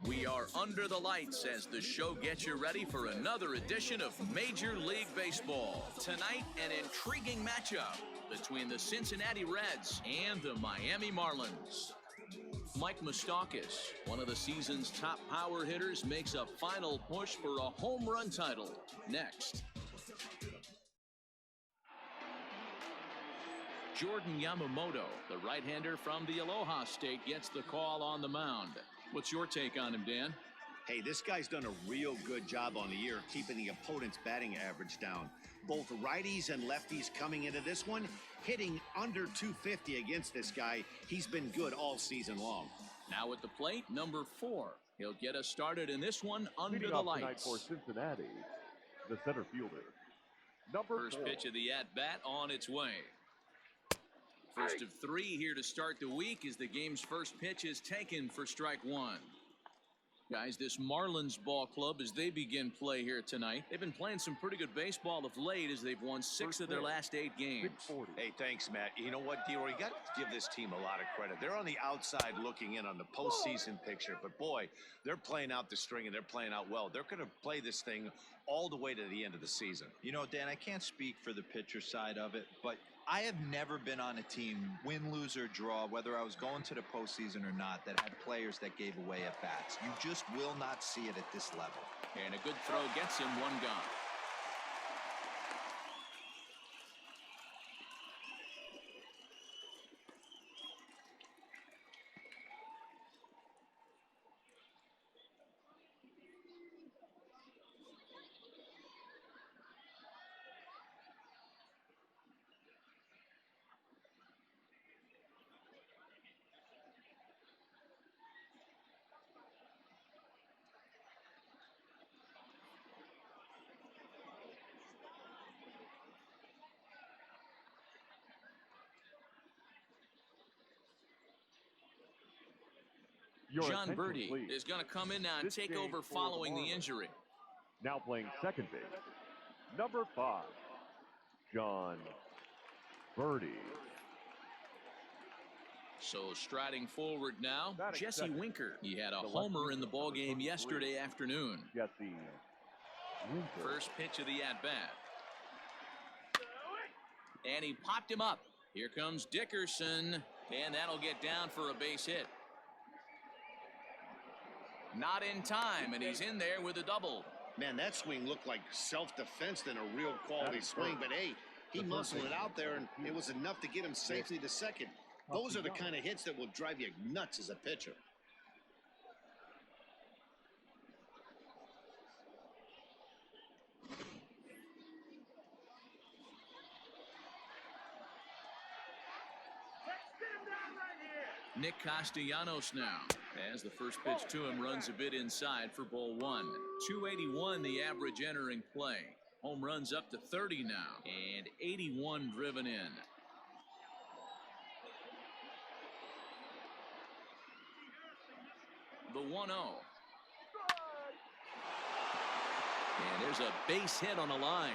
We are under the lights as the show gets you ready for another edition of Major League Baseball. Tonight, an intriguing matchup between the Cincinnati Reds and the Miami Marlins. Mike Moustakas, one of the season's top power hitters, makes a final push for a home run title. Next. Jordan Yamamoto, the right-hander from the Aloha State, gets the call on the mound. What's your take on him, Dan? Hey, this guy's done a real good job on the year keeping the opponent's batting average down. Both righties and lefties coming into this one, hitting under 250 against this guy. He's been good all season long. Now at the plate, number 4. He'll get us started in this one under Leading the off lights. tonight for Cincinnati, the center fielder, number First 4. pitch of the at-bat on its way. First of 3 here to start the week as the game's first pitch is taken for strike 1. Guys, this Marlins ball club, as they begin play here tonight, they've been playing some pretty good baseball of late as they've won 6 of their last 8 games. Hey, thanks, Matt. You know what, D-Roy, you got to give this team a lot of credit. They're on the outside looking in on the postseason picture, but boy, they're playing out the string and they're playing out well. They're going to play this thing all the way to the end of the season. You know, Dan, I can't speak for the pitcher side of it, but I have never been on a team, win, lose, or draw, whether I was going to the postseason or not, that had players that gave away at bats. You just will not see it at this level. And a good throw gets him one gone. John Birdie is going to come in now and take over following the injury. Now playing second base, number 5, John Birdie. So striding forward now, Jesse Winker. He had a homer in the ballgame yesterday afternoon. Jesse Winker. First pitch of the at-bat. And he popped him up. Here comes Dickerson, and that'll get down for a base hit. Not in time, and he's in there with a double. Man, that swing looked like self-defense than a real quality swing, but hey, he muscled it out there, and it was enough to get him safely to second. Those are the kind of hits that will drive you nuts as a pitcher. Nick Castellanos now, as the first pitch to him runs a bit inside for ball 1. 281 the average entering play. Home runs up to 30 now, and 81 driven in. The 1-0. And there's a base hit on the line.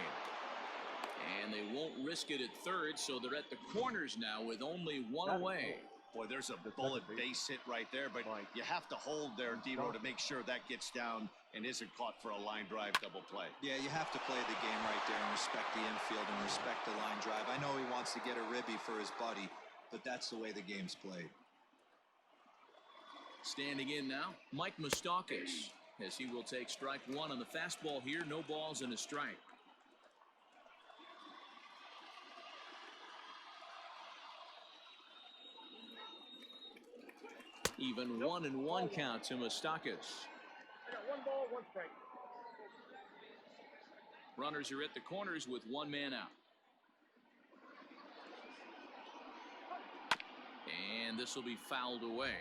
And they won't risk it at third, so they're at the corners now with only 1 away. Boy, there's a bullet base hit right there, but you have to hold there, D-Roy, to make sure that gets down and isn't caught for a line drive double play. Yeah, you have to play the game right there and respect the infield and respect the line drive. I know he wants to get a ribby for his buddy, but that's the way the game's played. Standing in now, Mike Moustakas, as he will take strike 1 on the fastball here. No balls and a strike. Even 1-1 count to Moustakas. 1 ball, 1 strike. Runners are at the corners with 1 man out. And this will be fouled away.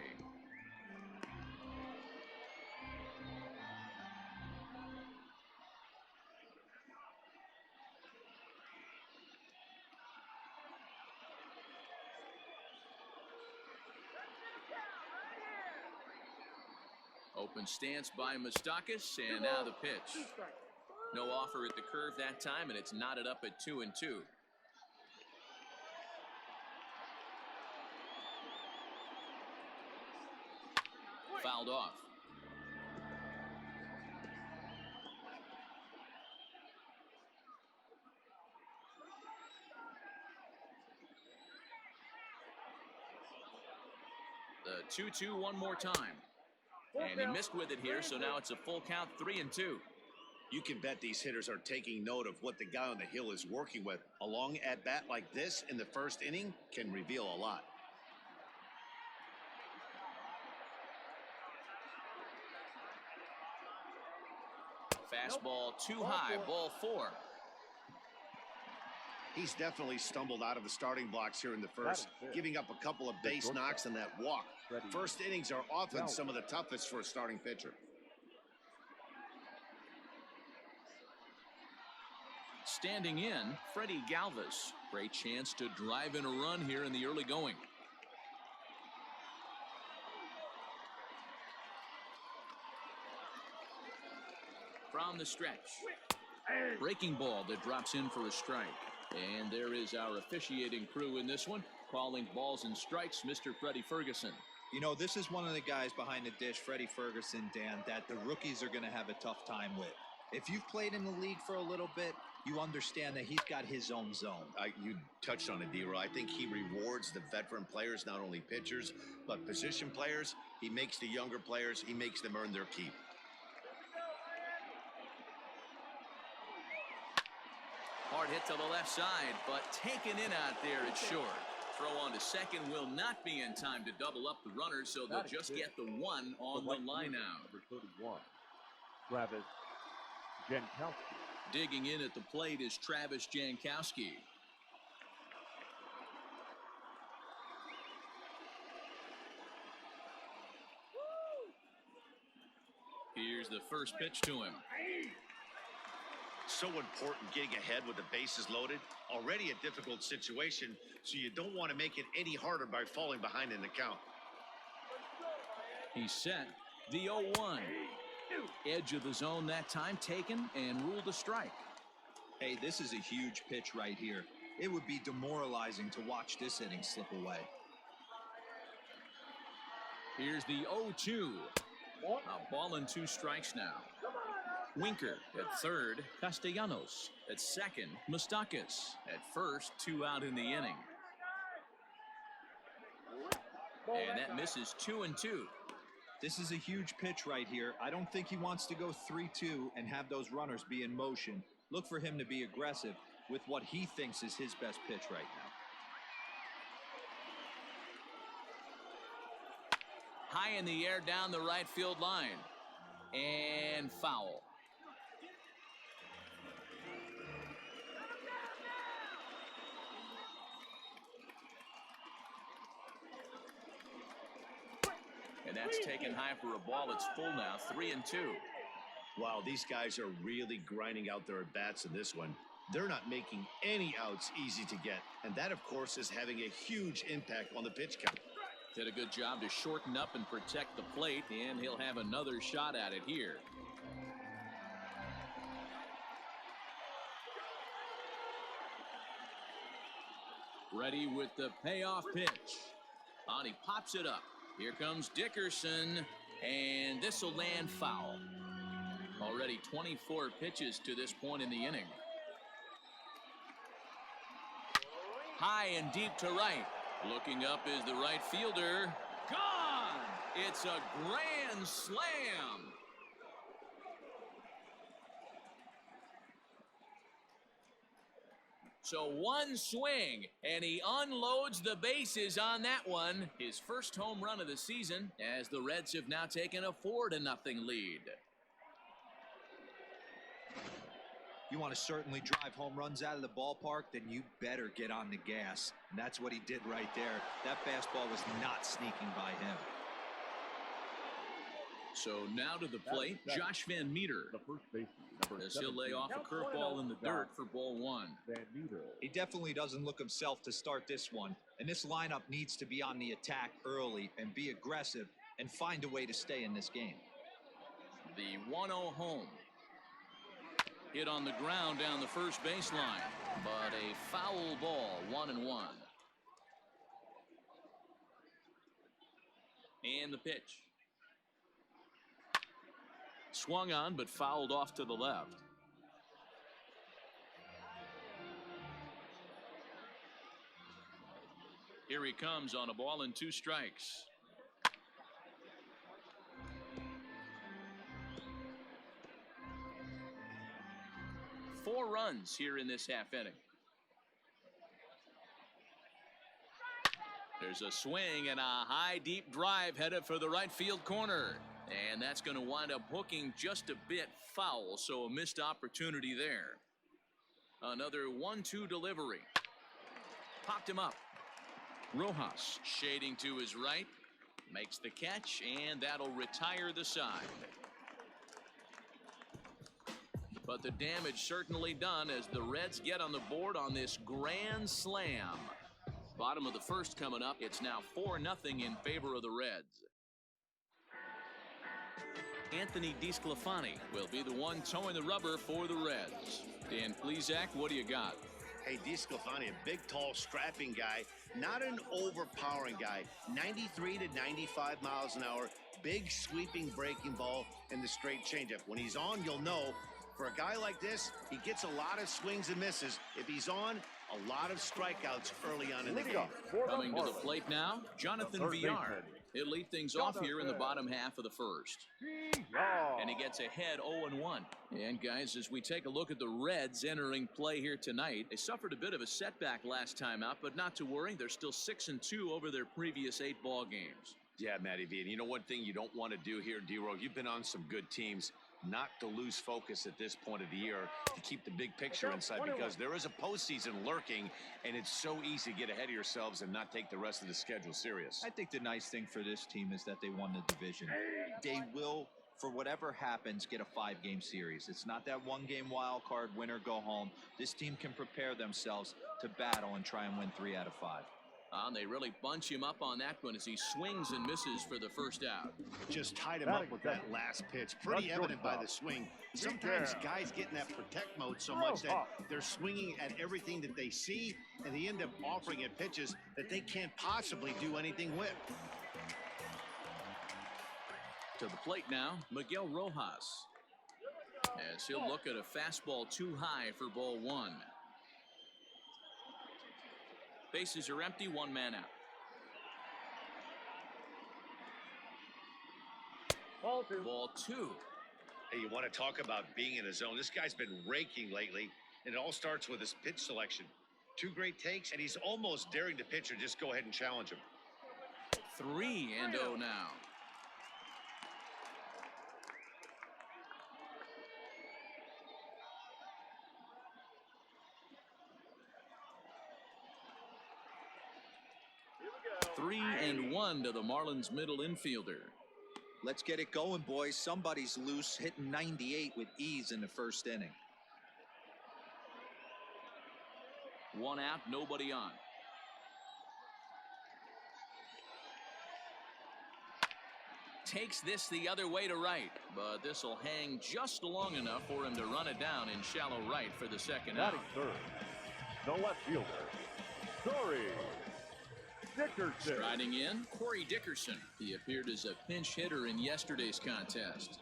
Open stance by Moustakas, and now the pitch. No offer at the curve that time, and it's knotted up at 2-2. Fouled off. 2-2 one more time. And he missed with it here, so now it's a full count, 3-2. You can bet these hitters are taking note of what the guy on the hill is working with. A long at-bat like this in the first inning can reveal a lot. Fastball too high, ball 4. He's definitely stumbled out of the starting blocks here in the first, giving up a couple of base knocks and that walk. First innings are often some of the toughest for a starting pitcher. Standing in, Freddie Galvis. Great chance to drive in a run here in the early going. From the stretch. Breaking ball that drops in for a strike. And there is our officiating crew in this one, calling balls and strikes, Mr. Freddie Ferguson. You know, this is one of the guys behind the dish, Freddie Ferguson, Dan, that the rookies are going to have a tough time with. If you've played in the league for a little bit, you understand that he's got his own zone. You touched on it, D-Roy. I think he rewards the veteran players, not only pitchers, but position players. He makes the younger players, he makes them earn their keep. Hard hit to the left side, but taken in out there, it's short. Throw on to second will not be in time to double up the runners, so they'll just get the one on the line out. Number 31, Travis Jankowski. Digging in at the plate is Travis Jankowski. Here's the first pitch to him. So important getting ahead with the bases loaded. Already a difficult situation, so you don't want to make it any harder by falling behind in the count. He's set. The 0-1. Edge of the zone that time taken and ruled a strike. Hey, this is a huge pitch right here. It would be demoralizing to watch this inning slip away. Here's the 0-2. A ball and 2 strikes now. Winker at third, Castellanos at second, Moustakas at first, 2 out in the inning. And that misses 2-2. This is a huge pitch right here. I don't think he wants to go 3-2 and have those runners be in motion. Look for him to be aggressive with what he thinks is his best pitch right now. High in the air down the right field line. And foul. And that's taken high for a ball. It's full now, 3-2. Wow, these guys are really grinding out their at-bats in this one. They're not making any outs easy to get. And that, of course, is having a huge impact on the pitch count. Did a good job to shorten up and protect the plate, and he'll have another shot at it here. Ready with the payoff pitch. On, he pops it up. Here comes Dickerson, and this will land foul. Already 24 pitches to this point in the inning. High and deep to right. Looking up is the right fielder. Gone! It's a grand slam. So one swing, and he unloads the bases on that one. His first home run of the season, as the Reds have now taken a 4-0 lead. You want to certainly drive home runs out of the ballpark, then you better get on the gas. And that's what he did right there. That fastball was not sneaking by him. So now to the plate, Josh Van Meter. The first baseman, number As he'll 17, lay off a curveball in the dirt for ball 1. Van Meter. He definitely doesn't look himself to start this one. And this lineup needs to be on the attack early and be aggressive and find a way to stay in this game. The 1-0 home. Hit on the ground down the first baseline, but a foul ball, 1-1. And the pitch. Swung on, but fouled off to the left. Here he comes on a ball and 2 strikes. 4 runs here in this half inning. There's a swing and a high deep drive headed for the right field corner. And that's going to wind up hooking just a bit foul, so a missed opportunity there. Another 1-2 delivery. Popped him up. Rojas shading to his right. Makes the catch, and that'll retire the side. But the damage certainly done as the Reds get on the board on this grand slam. Bottom of the first coming up. It's now 4-0 in favor of the Reds. Anthony DeSclafani will be the one towing the rubber for the Reds. Dan Plesac, what do you got? Hey, DeSclafani, a big, tall, strapping guy, not an overpowering guy. 93 to 95 miles an hour, big, sweeping breaking ball, and the straight changeup. When he's on, you'll know. For a guy like this, he gets a lot of swings and misses. If he's on, a lot of strikeouts early on in the game. Coming to the plate now, Jonathan Villar. He'll lead things off here in the bottom half of the first. And he gets ahead 0-1. And guys, as we take a look at the Reds entering play here tonight, they suffered a bit of a setback last time out, but not to worry. They're still 6-2 over their previous 8 ball games. Yeah, Matty V. And you know one thing you don't want to do here, D-Row, you've been on some good teams. Not to lose focus at this point of the year, to keep the big picture inside, because there is a postseason lurking, and it's so easy to get ahead of yourselves and not take the rest of the schedule serious. I think the nice thing for this team is that they won the division. They will, for whatever happens, get a 5-game series. It's not that 1-game wild card, win or go home. This team can prepare themselves to battle and try and win 3 out of 5. They really bunch him up on that one as he swings and misses for the first out. Just tied him up with that last pitch. Pretty evident by the swing. Sometimes guys get in that protect mode so much that they're swinging at everything that they see, and they end up offering it pitches that they can't possibly do anything with. To the plate now, Miguel Rojas. As he'll look at a fastball too high for ball 1. Bases are empty, 1 man out. Ball 2. Hey, you want to talk about being in a zone? This guy's been raking lately, and it all starts with his pitch selection. 2 great takes, and he's almost daring the pitcher just go ahead and challenge him. 3-0 now. Three and 1 to the Marlins middle infielder. Let's get it going, boys. Somebody's loose, hitting 98 with ease in the first inning. 1 out, nobody on. Takes this the other way to right, but this will hang just long enough for him to run it down in shallow right for the second out. Third, the left fielder, Corey Dickerson. Striding in, Corey Dickerson. He appeared as a pinch hitter in yesterday's contest.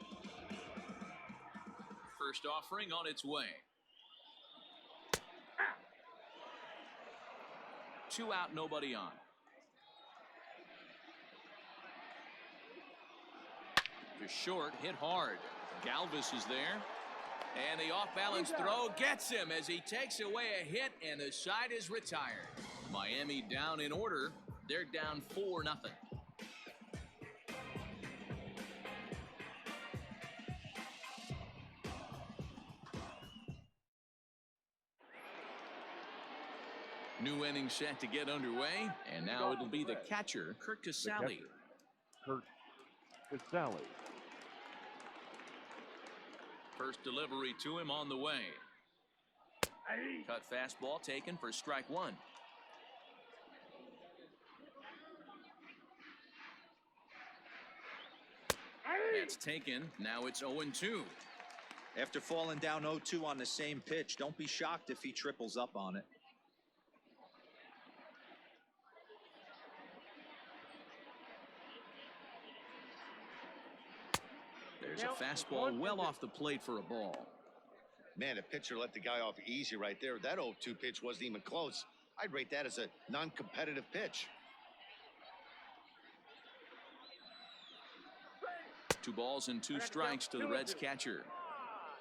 First offering on its way. 2 out, nobody on. To short, hit hard. Galvis is there. And the off-balance throw gets him as he takes away a hit, and the side is retired. Miami down in order. They're down 4-0. New inning set to get underway, and now it'll be the catcher, Kurt Casale. Kurt Casale. First delivery to him on the way. Cut fastball taken for strike 1. That's taken. Now it's 0-2. After falling down 0-2 on the same pitch, don't be shocked if he triples up on it. There's a fastball well off the plate for a ball. Man, a pitcher let the guy off easy right there. That 0-2 pitch wasn't even close. I'd rate that as a non-competitive pitch. 2 balls and 2 strikes to the Reds catcher.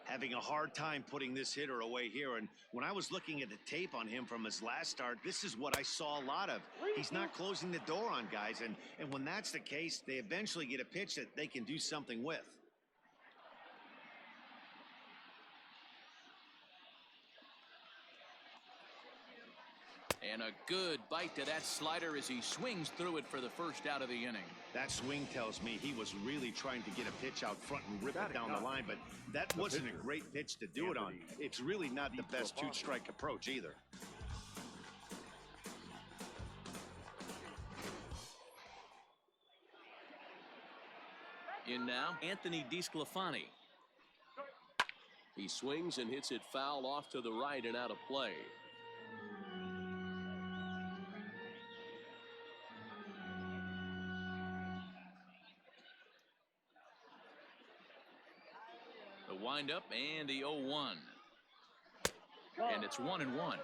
Having a hard time putting this hitter away here. And when I was looking at the tape on him from his last start, this is what I saw a lot of. He's not closing the door on guys. And when that's the case, they eventually get a pitch that they can do something with. And a good bite to that slider as he swings through it for the first out of the inning. That swing tells me he was really trying to get a pitch out front and rip it down the line, but that wasn't a great pitch to do it on. It's really not the best two-strike approach either. In now, Anthony DeSclafani. He swings and hits it foul off to the right and out of play. The windup and the 0-1. And it's 1-1.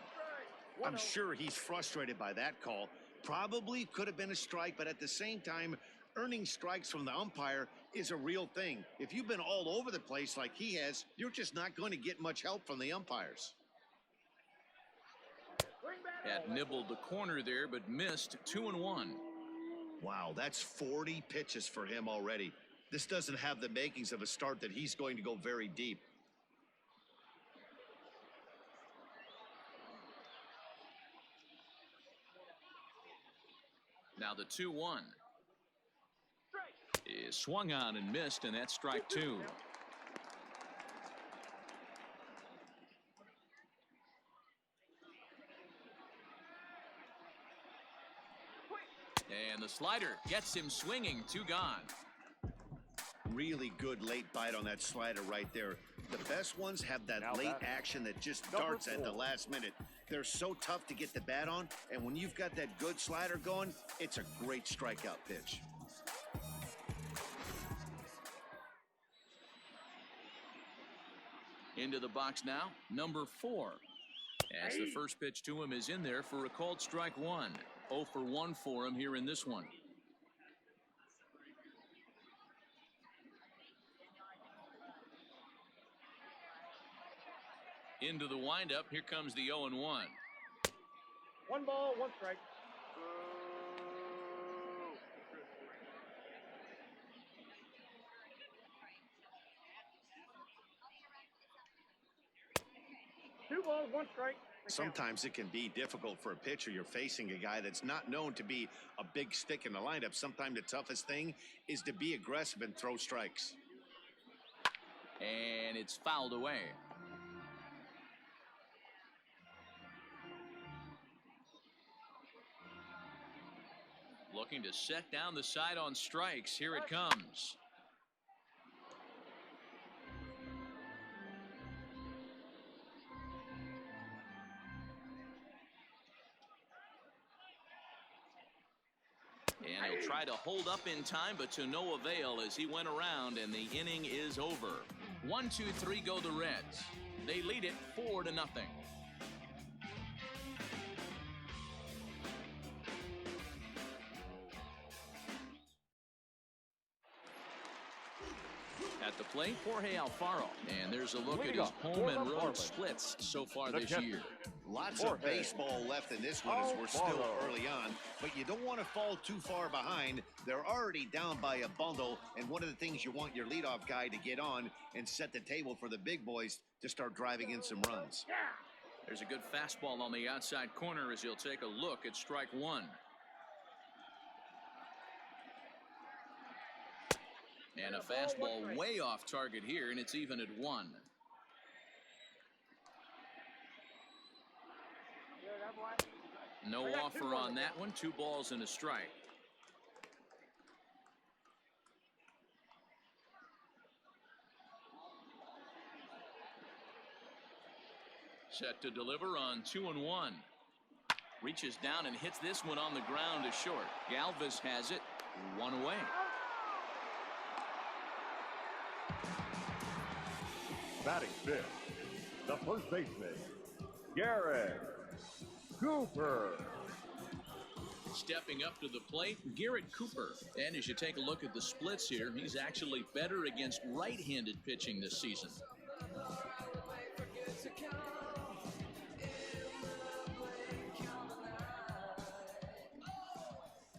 I'm sure he's frustrated by that call. Probably could have been a strike, but at the same time, earning strikes from the umpire is a real thing. If you've been all over the place like he has, you're just not going to get much help from the umpires. Had nibbled the corner there, but missed. 2-1. Wow, that's 40 pitches for him already. This doesn't have the makings of a start that he's going to go very deep. Now the 2-1 is swung on and missed, and that's strike two. And the slider gets him swinging. Two gone. Really good late bite on that slider right there. The best ones have that late action that just darts at the last minute. They're so tough to get the bat on, and when you've got that good slider going, it's a great strikeout pitch. Into the box now, number 4. As the first pitch to him is in there for a called strike one. 0 for 1 for him here in this one. Into the windup. Here comes the 0-1. 1 ball, 1 strike. Two balls, 1 strike. Sometimes it can be difficult for a pitcher. You're facing a guy that's not known to be a big stick in the lineup. Sometimes the toughest thing is to be aggressive and throw strikes. And it's fouled away. Looking to set down the side on strikes. Here it comes. And he'll try to hold up in time, but to no avail as he went around, and the inning is over. 1, 2, 3 go the Reds. They lead it 4-0. At the plate, Jorge Alfaro. And there's a look at his home and road splits so far this year. Lots of baseball left in this one as we're still early on, but you don't want to fall too far behind. They're already down by a bundle, and one of the things you want your leadoff guy to get on and set the table for the big boys to start driving in some runs. There's a good fastball on the outside corner as he'll take a look at strike one. And a fastball way off target here, and it's even at 1. No offer on that one. 2 balls and a strike. Set to deliver on 2-1. Reaches down and hits this one on the ground to short. Galvis has it. 1 away. Batting fifth, the first baseman, Garrett Cooper. Stepping up to the plate, Garrett Cooper. And as you take a look at the splits here, he's actually better against right-handed pitching this season.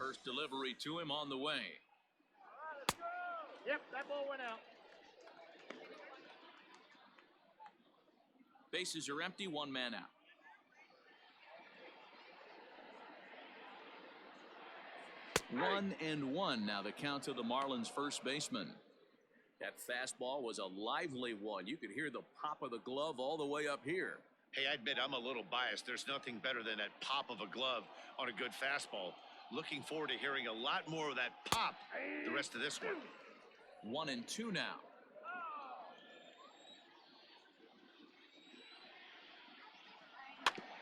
First delivery to him on the way. Yep, that ball went out. Bases are empty, one man out. One and one now the count to the Marlins first baseman. That fastball was a lively one. You could hear the pop of the glove all the way up here. Hey, I admit I'm a little biased. There's nothing better than that pop of a glove on a good fastball. Looking forward to hearing a lot more of that pop the rest of this one. 1-2 now.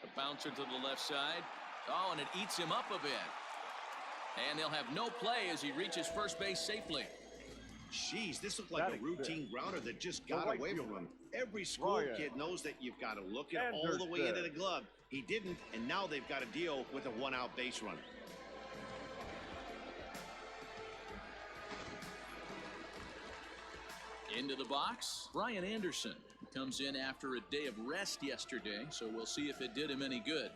The bouncer to the left side. Oh, and it eats him up a bit. And they'll have no play as he reaches first base safely. Jeez, this looked like a routine grounder that just got away from him. Every school kid knows that you've got to look it all the way into the glove. He didn't, and now they've got to deal with a one-out base runner. Into the box, Brian Anderson comes in after a day of rest yesterday, so we'll see if it did him any good.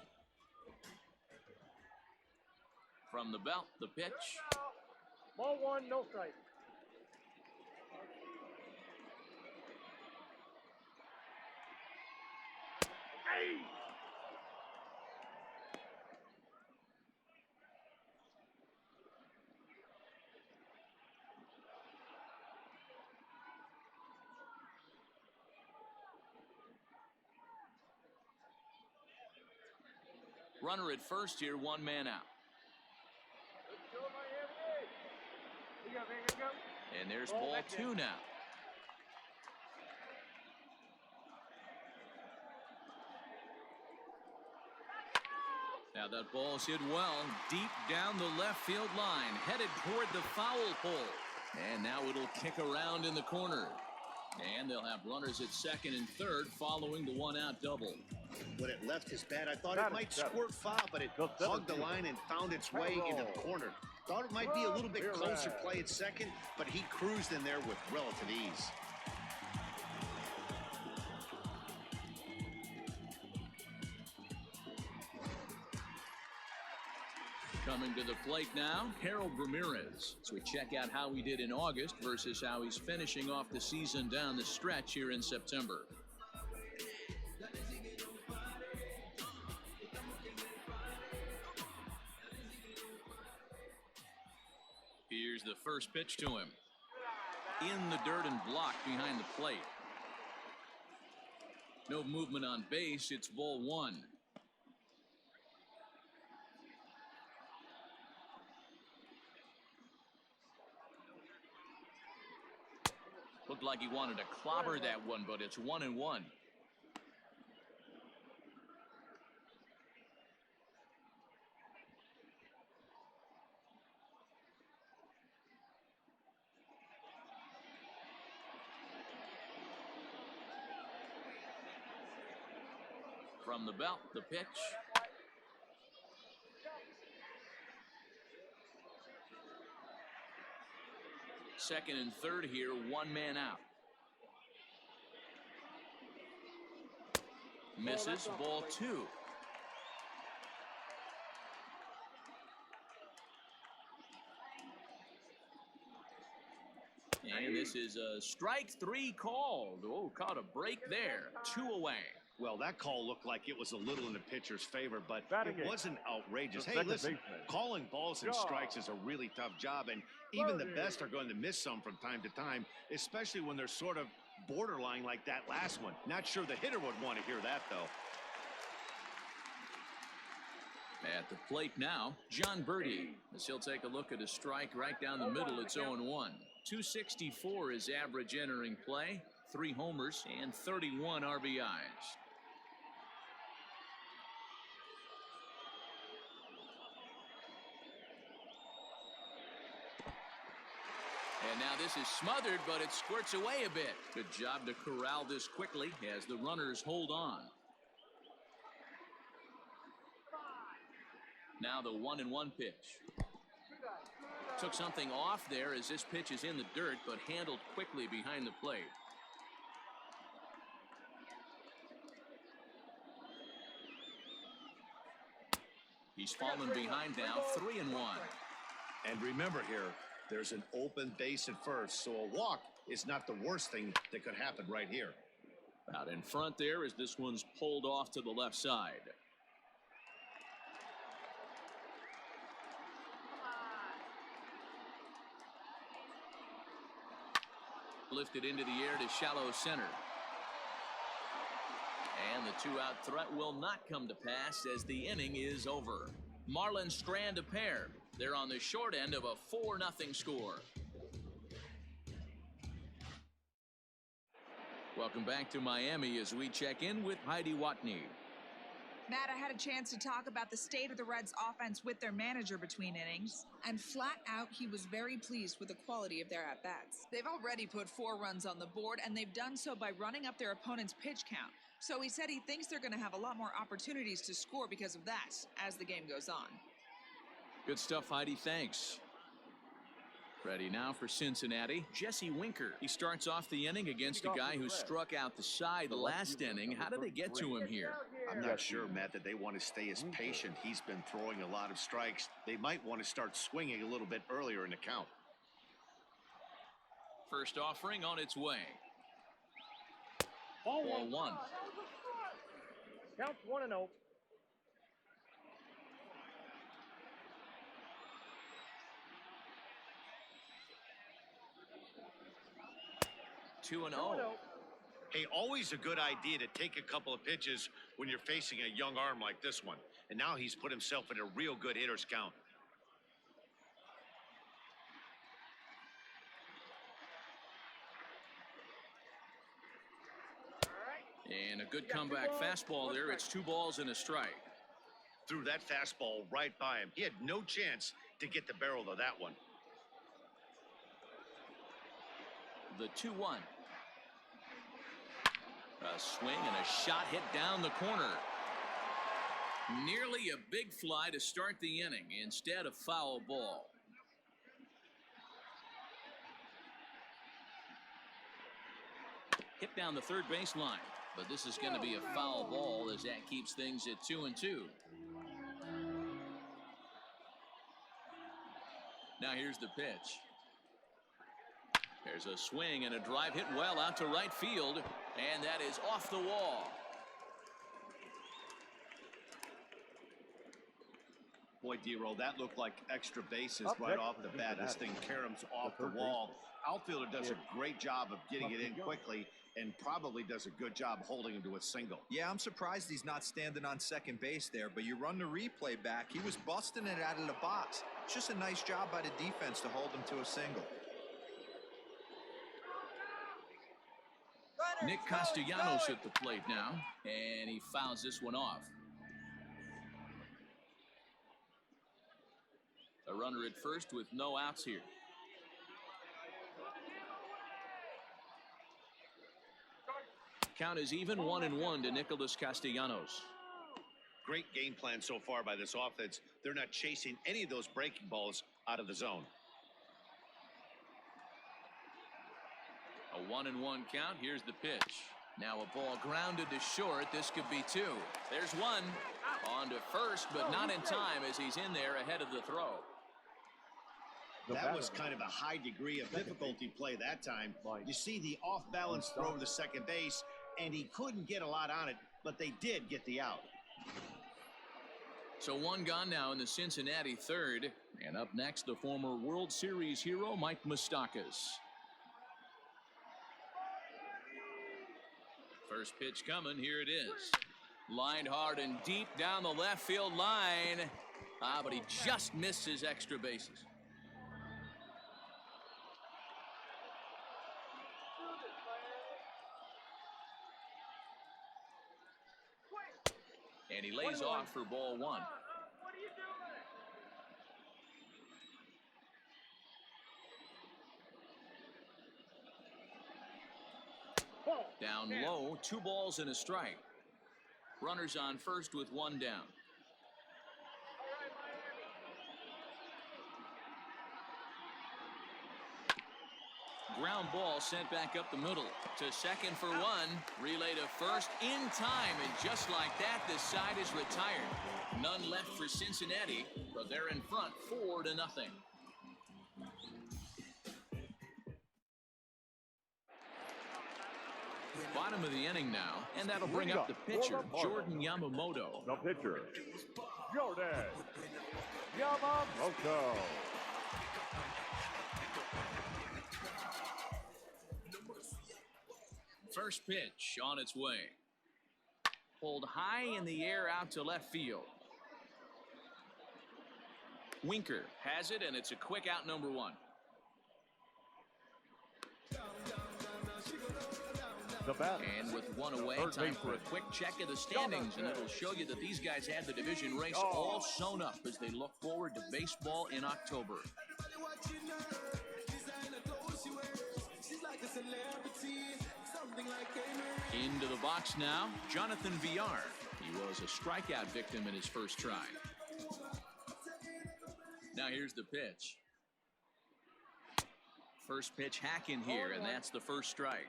From the belt, the pitch. Ball one, no strike. Hey! Runner at first here, one man out. And there's ball two now. Now that ball's hit well, deep down the left field line, headed toward the foul pole. And now it'll kick around in the corner. And they'll have runners at second and third following the one-out double. When it left his bat, I thought it might squirt foul, but it hugged the line and found its way into the corner. Thought it might be a little bit closer play at second, but he cruised in there with relative ease. Coming to the plate now, Harold Ramirez. So we check out how he did in August versus how he's finishing off the season down the stretch here in September. Here's the first pitch to him. In the dirt and blocked behind the plate. No movement on base. It's ball one. Looked like he wanted to clobber that one, but it's 1-1. From the belt, the pitch. Second and third here, one man out. Misses, ball two. And this is a strike three called. Oh, caught a break there. 2 away. Well, that call looked like it was a little in the pitcher's favor, but it wasn't outrageous. Hey, listen, calling balls and strikes is a really tough job, and even the best are going to miss some from time to time, especially when they're sort of borderline like that last one. Not sure the hitter would want to hear that, though. At the plate now, John Birdie, as he'll take a look at a strike right down the middle. It's 0-1. 264 is average entering play, 3 homers and 31 RBIs. And now this is smothered, but it squirts away a bit. Good job to corral this quickly as the runners hold on. Now the 1-1 pitch. Took something off there as this pitch is in the dirt, but handled quickly behind the plate. He's fallen behind now, 3-1. And remember here, there's an open base at first, so a walk is not the worst thing that could happen right here. Out in front there as this one's pulled off to the left side. Lifted into the air to shallow center. And the two-out threat will not come to pass as the inning is over. Marlins strand a pair. They're on the short end of a 4-0 score. Welcome back to Miami as we check in with Heidi Watney. Matt, I had a chance to talk about the state of the Reds offense with their manager between innings, and flat out, he was very pleased with the quality of their at-bats. They've already put 4 runs on the board, and they've done so by running up their opponent's pitch count. So he said he thinks they're going to have a lot more opportunities to score because of that as the game goes on. Good stuff, Heidi. Thanks. Ready now for Cincinnati, Jesse Winker. He starts off the inning against a guy who struck out the side last inning. How did they get to him here? I'm not sure, Matt, that they want to stay as patient. He's been throwing a lot of strikes. They might want to start swinging a little bit earlier in the count. First offering on its way. Ball Ball 1. Counts 1-0. 2-0. Hey, always a good idea to take a couple of pitches when you're facing a young arm like this one. And now he's put himself in a real good hitter's count. And a good comeback fastball there. It's 2 balls and a strike. Threw that fastball right by him. He had no chance to get the barrel of that one. The 2-1. A swing and a shot hit down the corner. Nearly a big fly to start the inning. Instead, a foul ball. Hit down the third baseline. But this is going to be a foul ball as that keeps things at 2-2. Now here's the pitch. There's a swing and a drive hit well out to right field, and that is off the wall. Boy, D-Roll, that looked like extra bases right off the bat. This thing caroms off the wall. Outfielder does a great job of getting it in quickly and probably does a good job holding him to a single. Yeah, I'm surprised he's not standing on second base there, but you run the replay back. He was busting it out of the box. It's just a nice job by the defense to hold him to a single. Nick Castellanos at the plate now, and he fouls this one off. A runner at first with no outs here. Count is even 1-1 to Nicholas Castellanos. Great game plan so far by this offense. They're not chasing any of those breaking balls out of the zone. A 1-1 count. Here's the pitch. Now a ball grounded to short. This could be 2. There's 1. On to first, but not in time as he's in there ahead of the throw. That was kind of a high degree of difficulty play that time. You see the off-balance throw to second base, and he couldn't get a lot on it, but they did get the out. So 1 gone now in the Cincinnati third. And up next, the former World Series hero, Mike Moustakas. First pitch coming. Here it is. Lined hard and deep down the left field line. But he just missed his extra bases. And he lays off for ball 1. What are you doing? Down low, 2 balls and a strike. Runners on first with 1 down. Ground ball sent back up the middle to second for 1. Relay to first in time, and just like that, this side is retired. None left for Cincinnati, but they're in front 4-0. Bottom of the inning now, and that'll bring up the pitcher, Jordan Yamamoto. The pitcher, Jordan Yamamoto. First pitch on its way. Pulled high in the air out to left field. Winker has it, and it's a quick out, number one. And with one away, time for a quick check of the standings, and it'll show you that these guys had the division race all sewn up as they look forward to baseball in October. Into the box now, Jonathan Villar. He was a strikeout victim in his first try. Now here's the pitch. First pitch hack in here, and that's the first strike.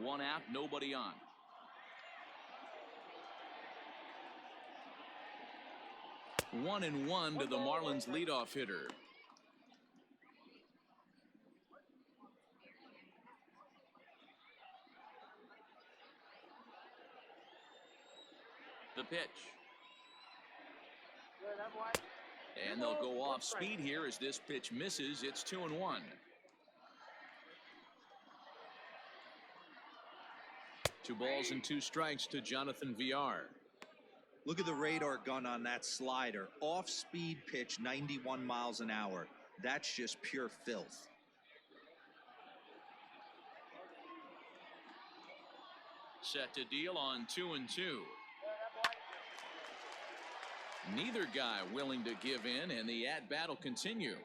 One out, nobody on. One and one to the Marlins leadoff hitter. The pitch. And they'll go off speed here as this pitch misses. It's 2-1. Two balls and two strikes to Jonathan Villar. Look at the radar gun on that slider. Off-speed pitch, 91 miles an hour. That's just pure filth. Set to deal on 2-2. Neither guy willing to give in, and the at-bat will continue.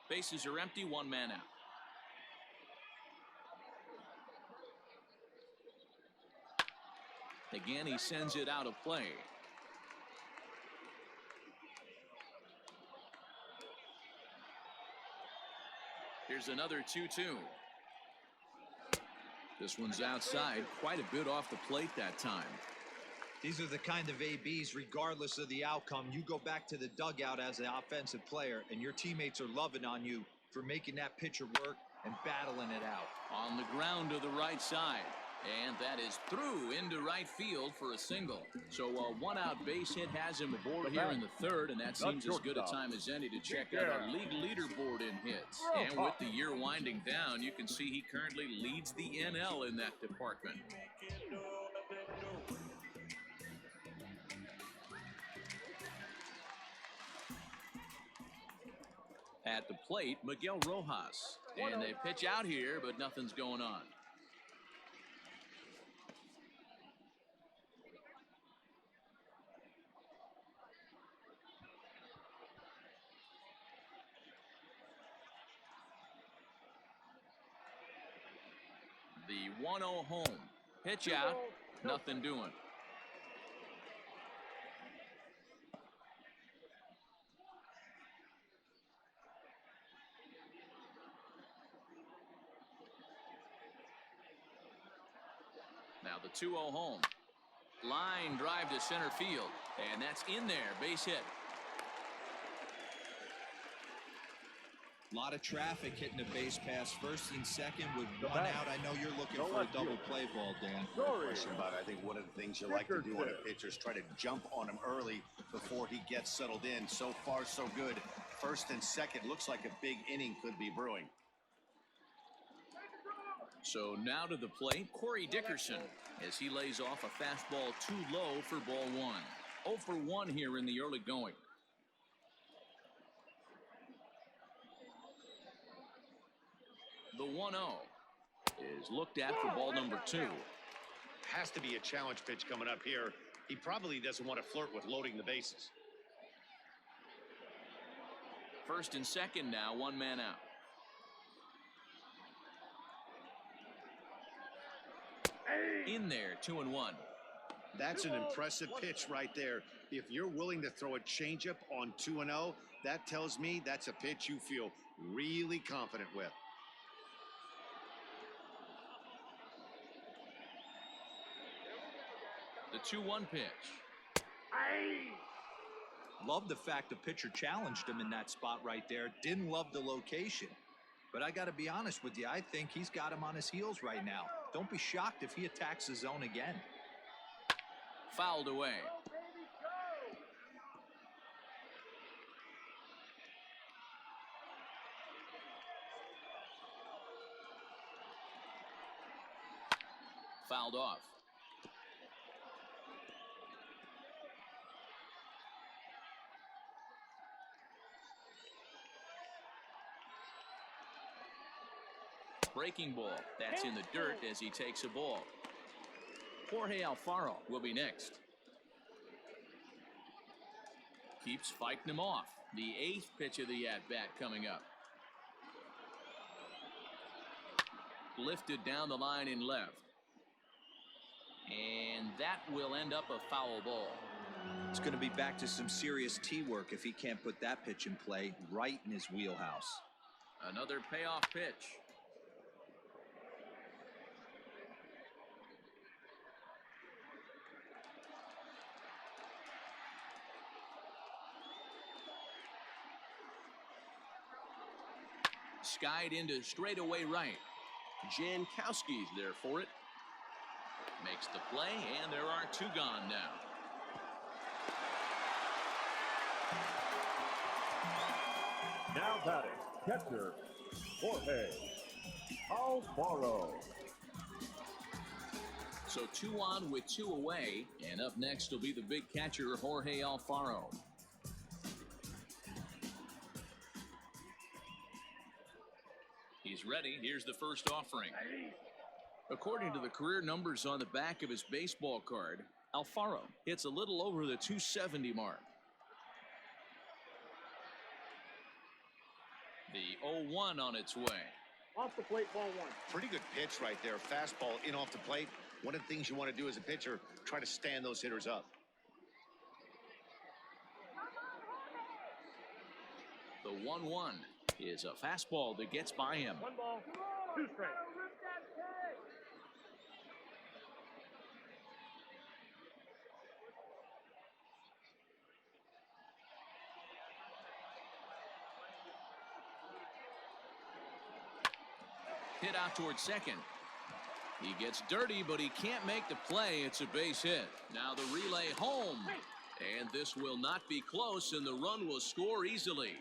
Bases are empty, one man out. Again, he sends it out of play. Here's another 2-2. This one's outside, quite a bit off the plate that time. These are the kind of ABs, regardless of the outcome, you go back to the dugout as an offensive player, and your teammates are loving on you for making that pitcher work and battling it out. On the ground to the right side. And that is through into right field for a single. So a one-out base hit has him aboard here in the third, and that seems as good a time as any to check out our league leaderboard in hits. And with the year winding down, you can see he currently leads the NL in that department. At the plate, Miguel Rojas. And they pitch out here, but nothing's going on. The 1-0 home. Pitch out. Nothing doing. Now the 2-0 home. Line drive to center field. And that's in there. Base hit. A lot of traffic hitting the base pass first and second with one out. I know you're looking for a double play ball, Dan. No question about it. I think one of the things you like to do on a pitcher is try to jump on him early before he gets settled in. So far, so good. First and second looks like a big inning could be brewing. So now to the plate, Corey Dickerson, as he lays off a fastball too low for ball one. 0 for 1 here in the early going. The 1-0 is looked at for ball number 2. Has to be a challenge pitch coming up here. He probably doesn't want to flirt with loading the bases. First and second now, one man out. In there, 2-1. That's an impressive pitch right there. If you're willing to throw a changeup on 2-0, that tells me that's a pitch you feel really confident with. The 2-1 pitch. Love the fact the pitcher challenged him in that spot right there. Didn't love the location. But I got to be honest with you, I think he's got him on his heels right now. Don't be shocked if he attacks the zone again. Fouled away. Fouled off. Breaking ball. That's in the dirt as he takes a ball. Jorge Alfaro will be next. Keeps fighting him off. The 8th pitch of the at-bat coming up. Lifted down the line in left. And that will end up a foul ball. It's going to be back to some serious tee work if he can't put that pitch in play right in his wheelhouse. Another payoff pitch. Skied into straightaway right. Jankowski's there for it. Makes the play, and there are 2 gone now. Now batting, catcher, Jorge Alfaro. So 2 on with 2 away, and up next will be the big catcher, Jorge Alfaro. He's ready. Here's the first offering. According to the career numbers on the back of his baseball card, Alfaro hits a little over the 270 mark. The 0-1 on its way. Off the plate, ball 1. Pretty good pitch right there. Fastball in off the plate. One of the things you want to do as a pitcher, try to stand those hitters up. The 1-1 is a fastball that gets by him. 1 ball, 2 strikes. Hit out towards second. He gets dirty, but he can't make the play. It's a base hit. Now the relay home. And this will not be close, and the run will score easily.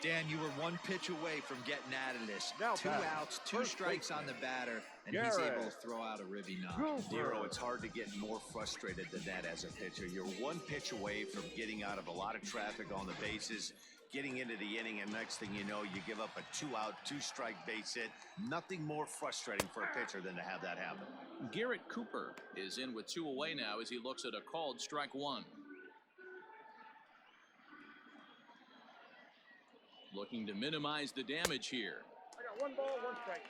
Dan, you were 1 pitch away from getting out of this. Now 2 batting, outs, 2 first strikes baseman, on the batter, and he's Garrett. able to throw out a ribby knock. Nero, it's hard to get more frustrated than that as a pitcher. You're 1 pitch away from getting out of a lot of traffic on the bases, getting into the inning, and next thing you know, you give up a 2-out, 2-strike base hit. Nothing more frustrating for a pitcher than to have that happen. Garrett Cooper is in with 2 away now as he looks at a called strike 1. Looking to minimize the damage here. I got 1 ball, 1 strike.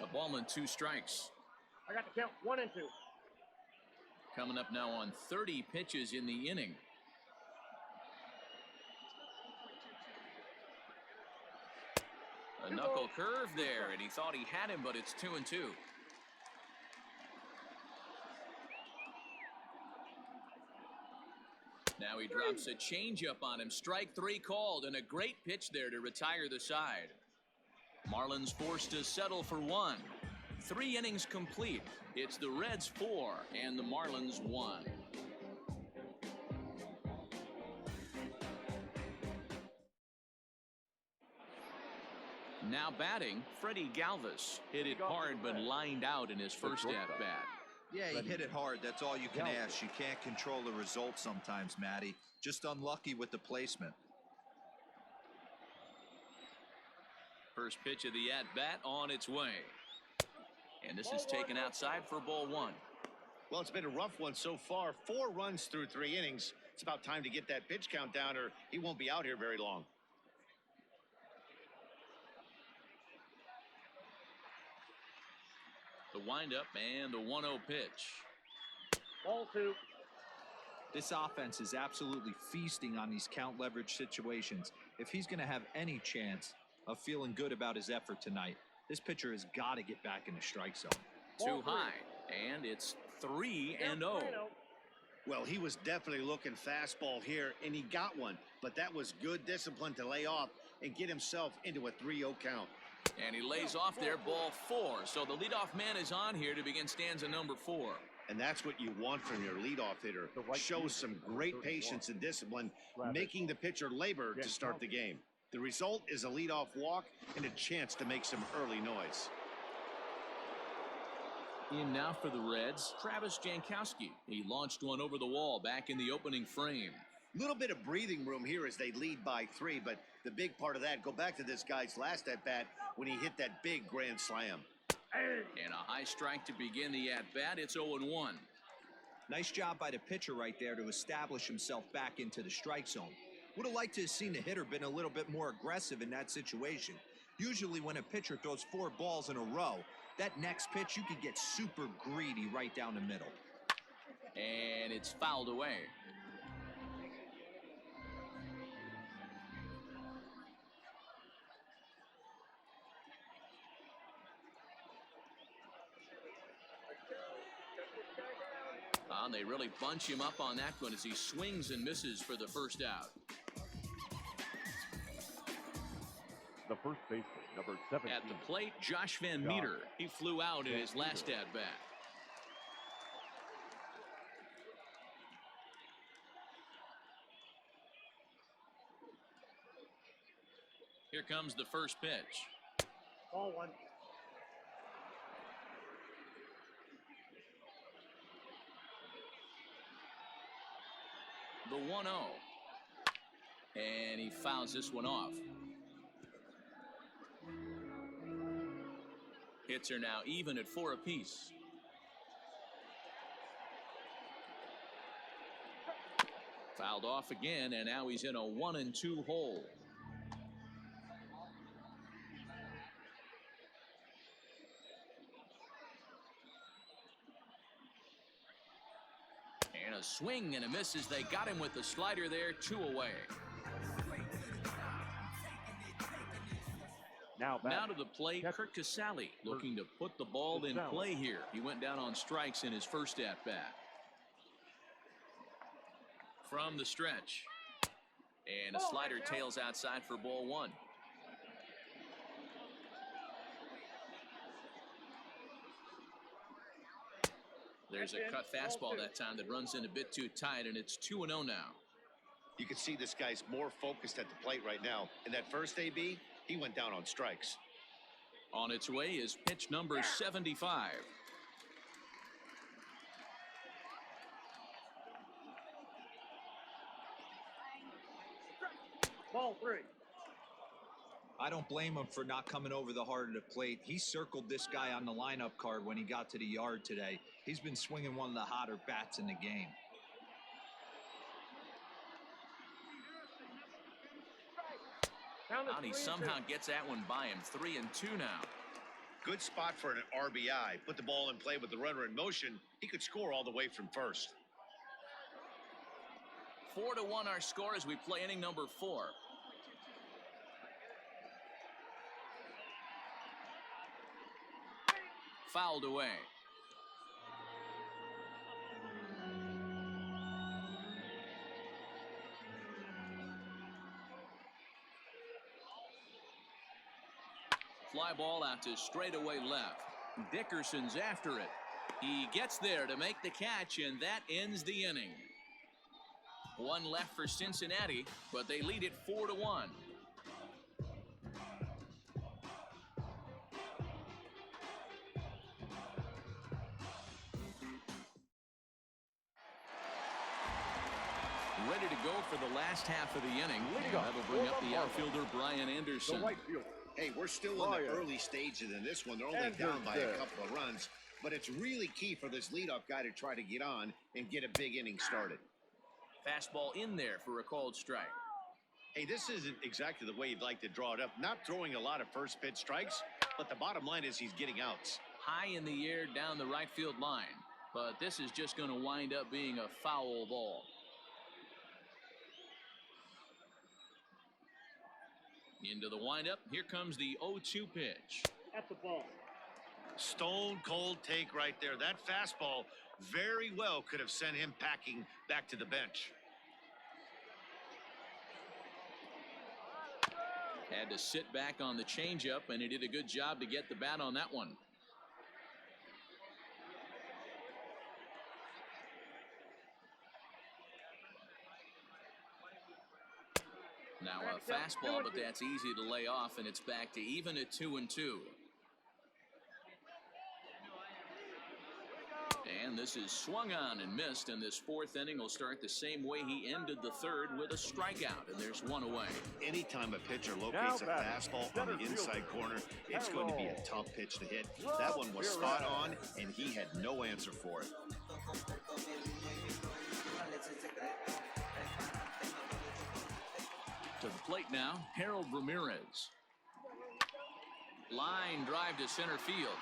A ball and 2 strikes. I got the count 1 and 2. Coming up now on 30 pitches in the inning. A knuckle curve there, and he thought he had him, but it's 2-2. Now he drops a changeup on him. Strike 3 called, and a great pitch there to retire the side. Marlins forced to settle for 1. 3 innings complete. It's the Reds 4 and the Marlins 1. Now batting, Freddie Galvis hit it hard but lined out in his first at-bat. Yeah, he hit it hard. That's all you can ask. You can't control the result sometimes, Matty. Just unlucky with the placement. First pitch of the at-bat on its way. And this is taken outside for ball 1. Well, it's been a rough one so far. 4 runs through 3 innings. It's about time to get that pitch count down, or he won't be out here very long. The windup and the 1-0 pitch. Ball 2. This offense is absolutely feasting on these count leverage situations. If he's going to have any chance of feeling good about his effort tonight, this pitcher has got to get back in the strike zone. Too high. And it's 3-0. Well, he was definitely looking fastball here, and he got one. But that was good discipline to lay off and get himself into a 3-0 count. And he lays off there, ball 4. So the leadoff man is on here to begin stanza number 4. And that's what you want from your leadoff hitter. Shows some great patience and discipline, making the pitcher labor to start the game. The result is a leadoff walk and a chance to make some early noise. In now for the Reds, Travis Jankowski. He launched one over the wall back in the opening frame. Little bit of breathing room here as they lead by 3, but the big part of that, go back to this guy's last at-bat when he hit that big grand slam. And a high strike to begin the at-bat. It's 0-1. Nice job by the pitcher right there to establish himself back into the strike zone. Would have liked to have seen the hitter been a little bit more aggressive in that situation. Usually when a pitcher throws 4 balls in a row, that next pitch you could get super greedy right down the middle. And it's fouled away. They really bunch him up on that one as he swings and misses for the first out. The first baseman, number 17. At the plate, Josh Van Meter. He flew out in his last at-bat. Here comes the first pitch. Ball 1. The 1-0. And he fouls this one off. Hits are now even at 4 apiece. Fouled off again, and now he's in a 1-2 hole. And a swing and a miss as they got him with the slider there, 2 away. Now to the plate, Kurt Casale looking to put the ball in play here. He went down on strikes in his first at-bat. From the stretch. And a slider tails outside for ball 1. There's a cut fastball that time that runs in a bit too tight, and it's 2-0 now. You can see this guy's more focused at the plate right now. In that first AB, he went down on strikes. On its way is pitch number 75. Ball 3. I don't blame him for not coming over the heart of the plate. He circled this guy on the lineup card when he got to the yard today. He's been swinging one of the hotter bats in the game. And he somehow gets that one by him. 3-2 now. Good spot for an RBI. Put the ball in play with the runner in motion. He could score all the way from first. 4-1 our score as we play inning number 4. Fouled away. Fly ball out to straightaway left. Dickerson's after it. He gets there to make the catch, and that ends the inning. One left for Cincinnati, but they lead it 4-1. Ready to go for the last half of the inning. That'll bring up the outfielder Brian Anderson. Hey, we're still in the early stages in this one. They're only down by a couple of runs, but it's really key for this leadoff guy to try to get on and get a big inning started. Fastball in there for a called strike. Hey, this isn't exactly the way you'd like to draw it up. Not throwing a lot of first pitch strikes, but the bottom line is he's getting outs. High in the air down the right field line, but this is just going to wind up being a foul ball. Into the windup. Here comes the 0-2 pitch. That's the ball. Stone cold take right there. That fastball very well could have sent him packing back to the bench. Had to sit back on the changeup, and he did a good job to get the bat on that one. Now a fastball, but that's easy to lay off, and it's back to even at 2-2. And this is swung on and missed, and this fourth inning will start the same way he ended the third, with a strikeout, and there's one away. Anytime a pitcher locates a fastball on the inside corner, it's going to be a tough pitch to hit. That one was spot on, and he had no answer for it. To the plate now, Harold Ramirez. Line drive to center field.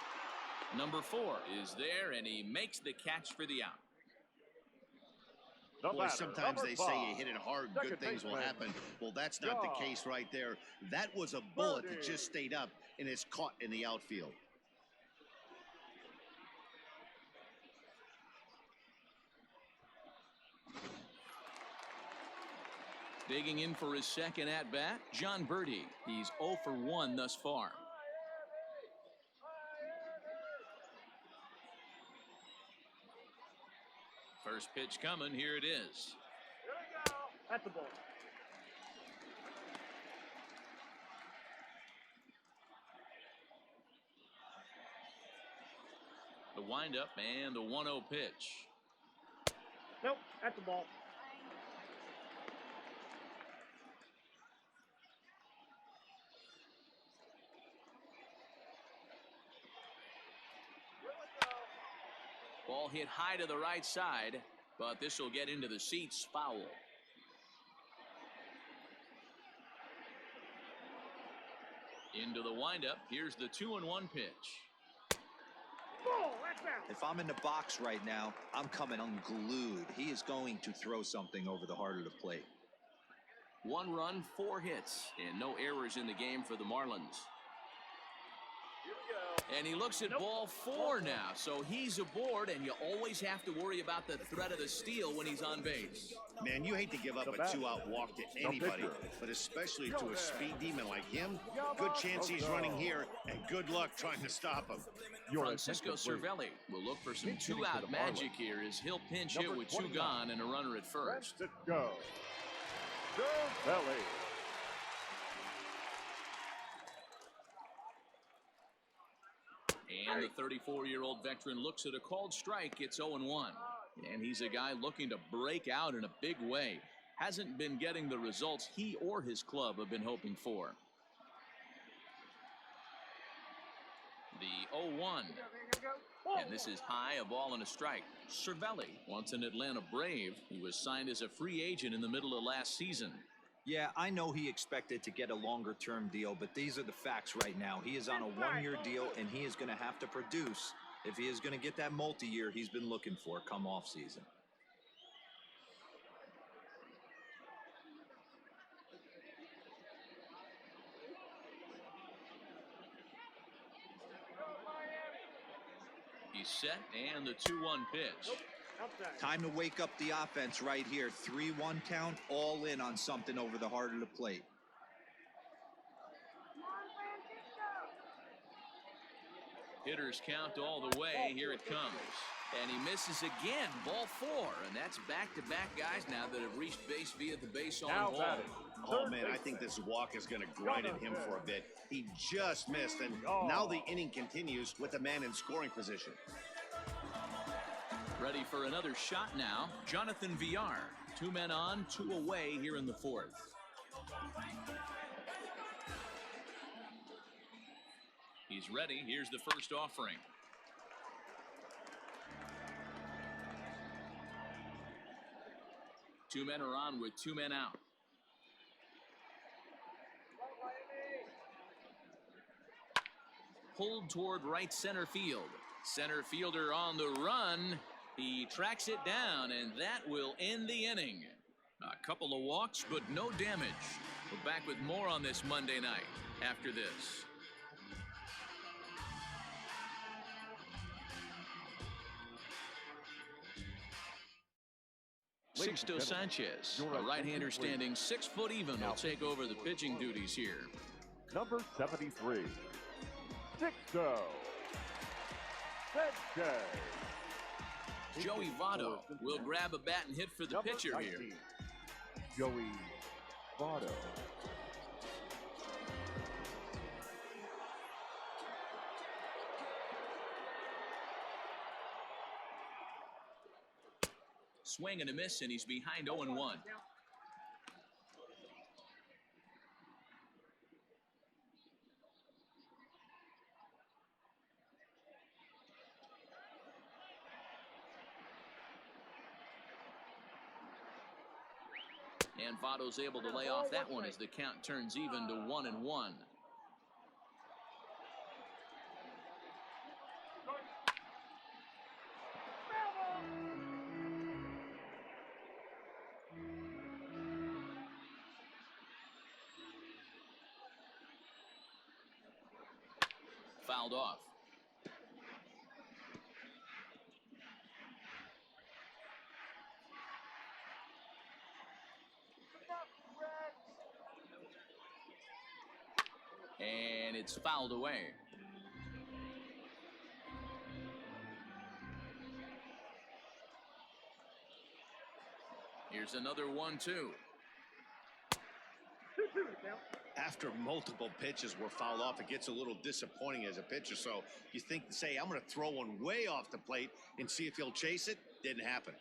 Number 4 is there, and he makes the catch for the out. Boy, sometimes they say you hit it hard, good things will happen. Well, that's not the case right there. That was a bullet that just stayed up and is caught in the outfield. Digging in for his second at-bat, John Birdie. He's 0 for 1 thus far. First pitch coming. Here it is. Here we go. That's the ball. The windup and the 1-0 pitch. Nope, that's the ball. Ball hit high to the right side, but this will get into the seats, foul. Into the windup. Here's the 2-1 pitch. Ball, that's out. If I'm in the box right now, I'm coming unglued. He is going to throw something over the heart of the plate. 1 run, 4 hits, and no errors in the game for the Marlins. And he looks at ball 4 now, so he's aboard, and you always have to worry about the threat of the steal when he's on base. Man, you hate to give up a 2-out walk to anybody, but especially to a speed demon like him. Good chance he's running here, and good luck trying to stop him. Francisco Cervelli will look for some 2-out magic here as he'll pinch hit with 2 gone and a runner at first. Let's go. Cervelli. And the 34-year-old veteran looks at a called strike. It's 0-1. And he's a guy looking to break out in a big way. Hasn't been getting the results he or his club have been hoping for. The 0-1. And this is high, a ball and a strike. Cervelli, once an Atlanta Brave, he was signed as a free agent in the middle of last season. Yeah, I know he expected to get a longer-term deal, but these are the facts right now. He is on a 1-year deal, and he is going to have to produce if he is going to get that multi-year he's been looking for come off-season. He's set, and the 2-1 pitch. Time to wake up the offense right here. 3-1 count, all in on something over the heart of the plate. Hitters count all the way. Here it comes. And he misses again. Ball 4. And that's back-to-back guys now that have reached base via the base on ball. Oh, man, I think this walk is going to grind at him for a bit. He just missed, and now the inning continues with a man in scoring position. Ready for another shot now. Jonathan Villar. 2 men on, 2 away here in the 4th. He's ready. Here's the first offering. Two men are on with 2 men out. Pulled toward right center field. Center fielder on the run. He tracks it down, and that will end the inning. A couple of walks, but no damage. We're back with more on this Monday night after this. Sixto Sanchez, a right-hander standing 6 foot even, will take over the pitching duties here. Number 73, Sixto Sanchez. Joey Votto will grab a bat and hit for the pitcher here. Joey Votto. Swing and a miss, and he's behind 0-1. And Votto's able to lay off that one as the count turns even to 1-1. Fouled off. And it's fouled away. Here's another 1-2. After multiple pitches were fouled off, it gets a little disappointing as a pitcher. So you think, say, I'm going to throw one way off the plate and see if he'll chase it. Didn't happen.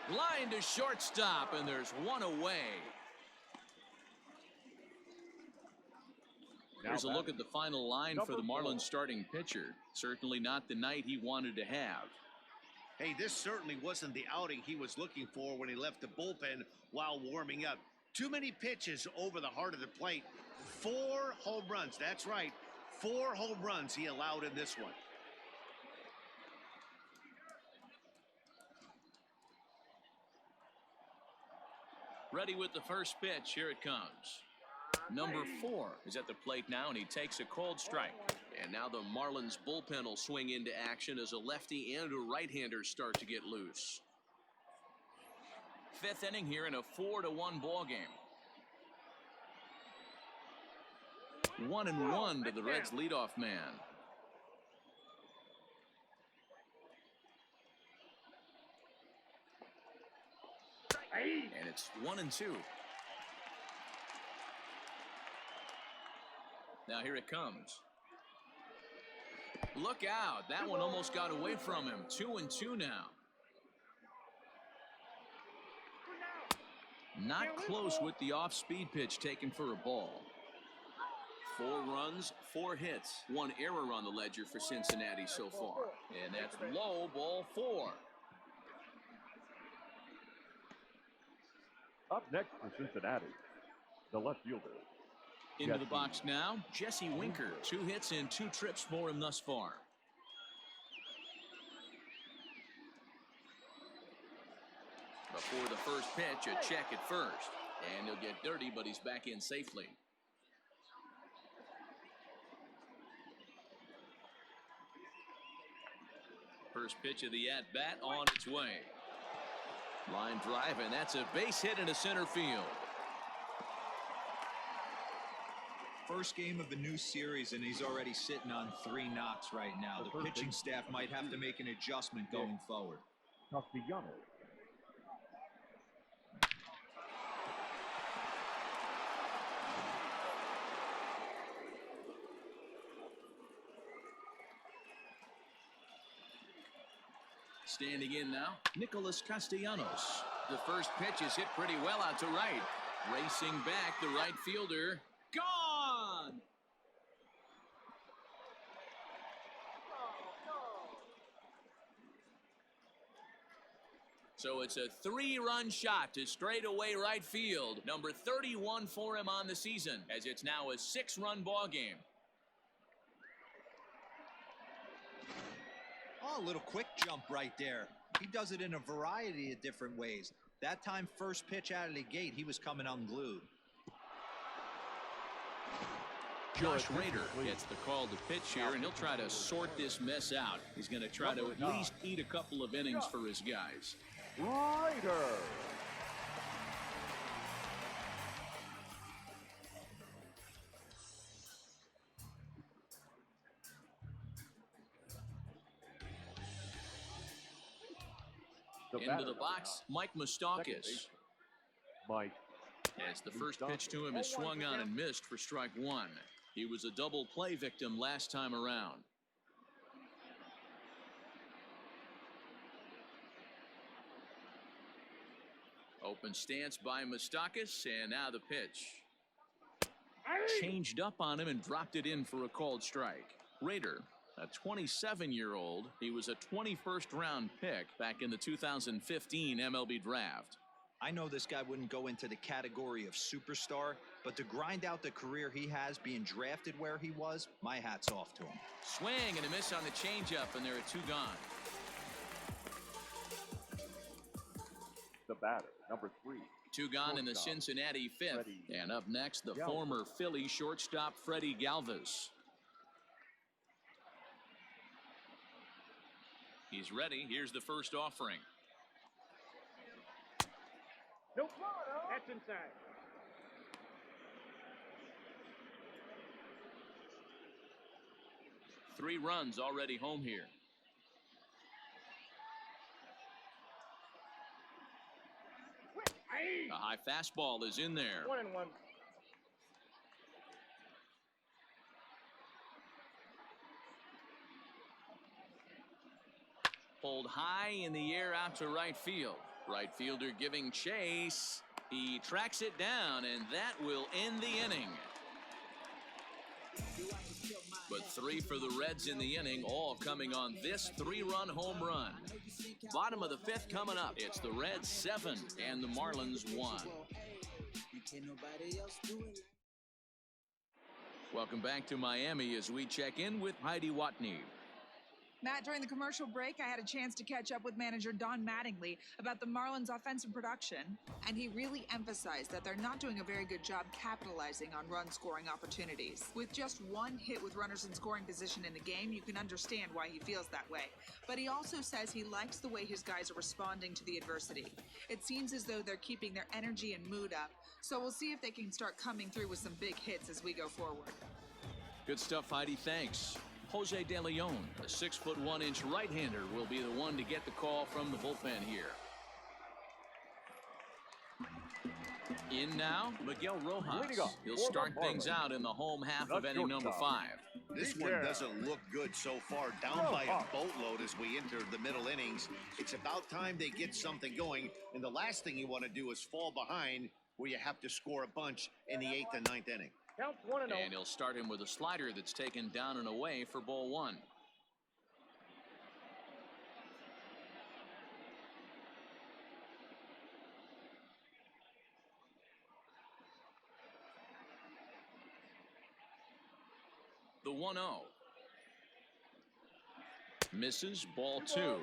Line to shortstop, and there's one away. Here's a look at the final line for the Marlins starting pitcher. Certainly not the night he wanted to have. Hey, this certainly wasn't the outing he was looking for when he left the bullpen while warming up. Too many pitches over the heart of the plate. 4 home runs. That's right. 4 home runs he allowed in this one. Ready with the first pitch. Here it comes. Number 4 is at the plate now, and he takes a cold strike. And now the Marlins bullpen will swing into action as a lefty and a right-hander start to get loose. 5th inning here in a 4-1 ball game. 1-1 to the Reds leadoff man. And it's 1-2. Now here it comes. Look out. That one almost got away from him. 2-2 now. Not close with the off-speed pitch taken for a ball. 4 runs, 4 hits, 1 error on the ledger for Cincinnati so far. And that's low, ball 4. Up next for Cincinnati, the left fielder. Into the box now, Jesse Winker. 2 hits and 2 trips for him thus far. Before the first pitch, a check at first. And he'll get dirty, but he's back in safely. First pitch of the at-bat on its way. Line drive, and that's a base hit into center field. First game of a new series, and he's already sitting on 3 knocks right now. The pitching staff might have to make an adjustment going forward. Castellanos. Standing in now, Nicholas Castellanos. The first pitch is hit pretty well out to right. Racing back, the right fielder. Gone! So it's a 3-run shot to straightaway right field. Number 31 for him on the season, as it's now a 6-run ball game. Oh, a little quick jump right there. He does it in a variety of different ways. That time, first pitch out of the gate, he was coming unglued. Josh Rader gets the call to pitch here, and he'll try to sort this mess out. He's going to try to at least eat a couple of innings for his guys. Rader. Into the box, Mike Moustakas. Mike. As the first pitch to him is swung on and missed for strike one. He was a double play victim last time around. Open stance by Moustakas, and now the pitch. Changed up on him and dropped it in for a called strike. Rader, a 27-year-old, he was a 21st round pick back in the 2015 MLB draft. I know this guy wouldn't go into the category of superstar, but to grind out the career he has being drafted where he was, my hat's off to him. Swing and a miss on the changeup, and there are two gone. The batter, number 3. Two gone in the Cincinnati fifth. Freddie And up next, the Galvis. former Philly shortstop Freddie Galvis. He's ready. Here's the first offering. Nope. That's inside. Three runs already home here. A high fastball is in there. 1-1. Pulled high in the air out to right field. Right fielder giving chase. He tracks it down, and that will end the inning. But three for the Reds in the inning, all coming on this three-run home run. Bottom of the fifth coming up. It's the Reds 7 and the Marlins 1. Welcome back to Miami as we check in with Heidi Watney. Matt, during the commercial break, I had a chance to catch up with manager Don Mattingly about the Marlins' offensive production, and he really emphasized that they're not doing a very good job capitalizing on run-scoring opportunities. With just one hit with runners in scoring position in the game, you can understand why he feels that way. But he also says he likes the way his guys are responding to the adversity. It seems as though they're keeping their energy and mood up, so we'll see if they can start coming through with some big hits as we go forward. Good stuff, Heidi. Thanks. Jose De Leon, a 6'1" right-hander, will be the one to get the call from the bullpen here. In now, Miguel Rojas. He'll start things out in the home half of inning number 5. This one doesn't look good so far. Down by a boatload as we enter the middle innings. It's about time they get something going, and the last thing you want to do is fall behind where you have to score a bunch in the 8th and 9th inning. Count 1-0. And he'll start him with a slider that's taken down and away for ball 1. The 1-0. Misses, ball 2. No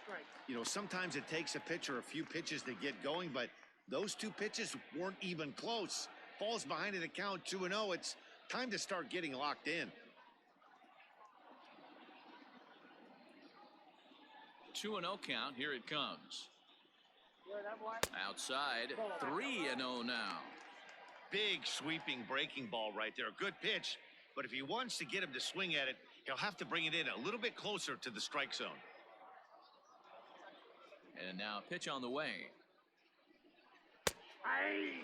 strike. You know, sometimes it takes a pitcher a few pitches to get going, but those two pitches weren't even close. Falls behind in the count 2-0. It's time to start getting locked in. 2-0 count. Here it comes. Hear that one? Outside. 3-0 now. Big sweeping breaking ball right there. Good pitch. But if he wants to get him to swing at it, he'll have to bring it in a little bit closer to the strike zone. And now pitch on the way. Aye.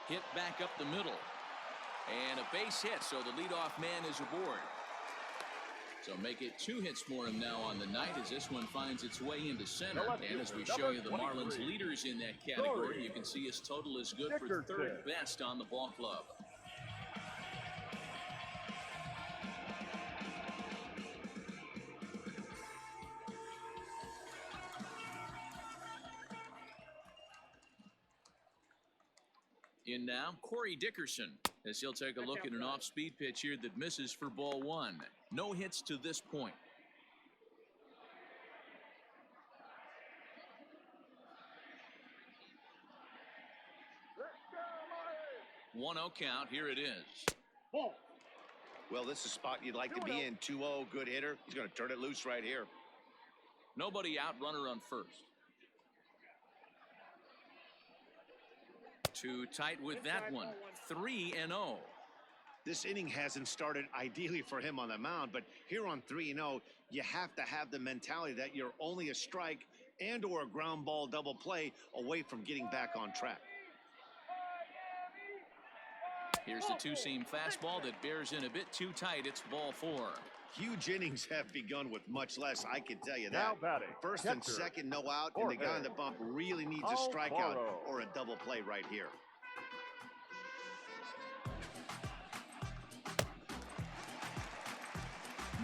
Hit back up the middle. And a base hit, so the leadoff man is aboard. So make it 2 hits for him now on the night as this one finds its way into center. And as we show you the Marlins leaders in that category, you can see his total is good for 3rd best on the ball club. In now, Corey Dickerson, as he'll take a look at an off-speed pitch here that misses for ball one. No hits to this point. 1-0 count. Here it is. Well, this is a spot you'd like to be in. 2-0, good hitter. He's going to turn it loose right here. Nobody out, runner on first. Too tight with that one. 3-0. This inning hasn't started ideally for him on the mound, but here on 3-0, you have to have the mentality that you're only a strike and or a ground ball double play away from getting back on track. Here's the two-seam fastball that bears in a bit too tight. It's ball four. Huge innings have begun with much less, I can tell you that. Now batting, First catcher, and second, no out, and the guy on the bump really needs a strikeout or a double play right here.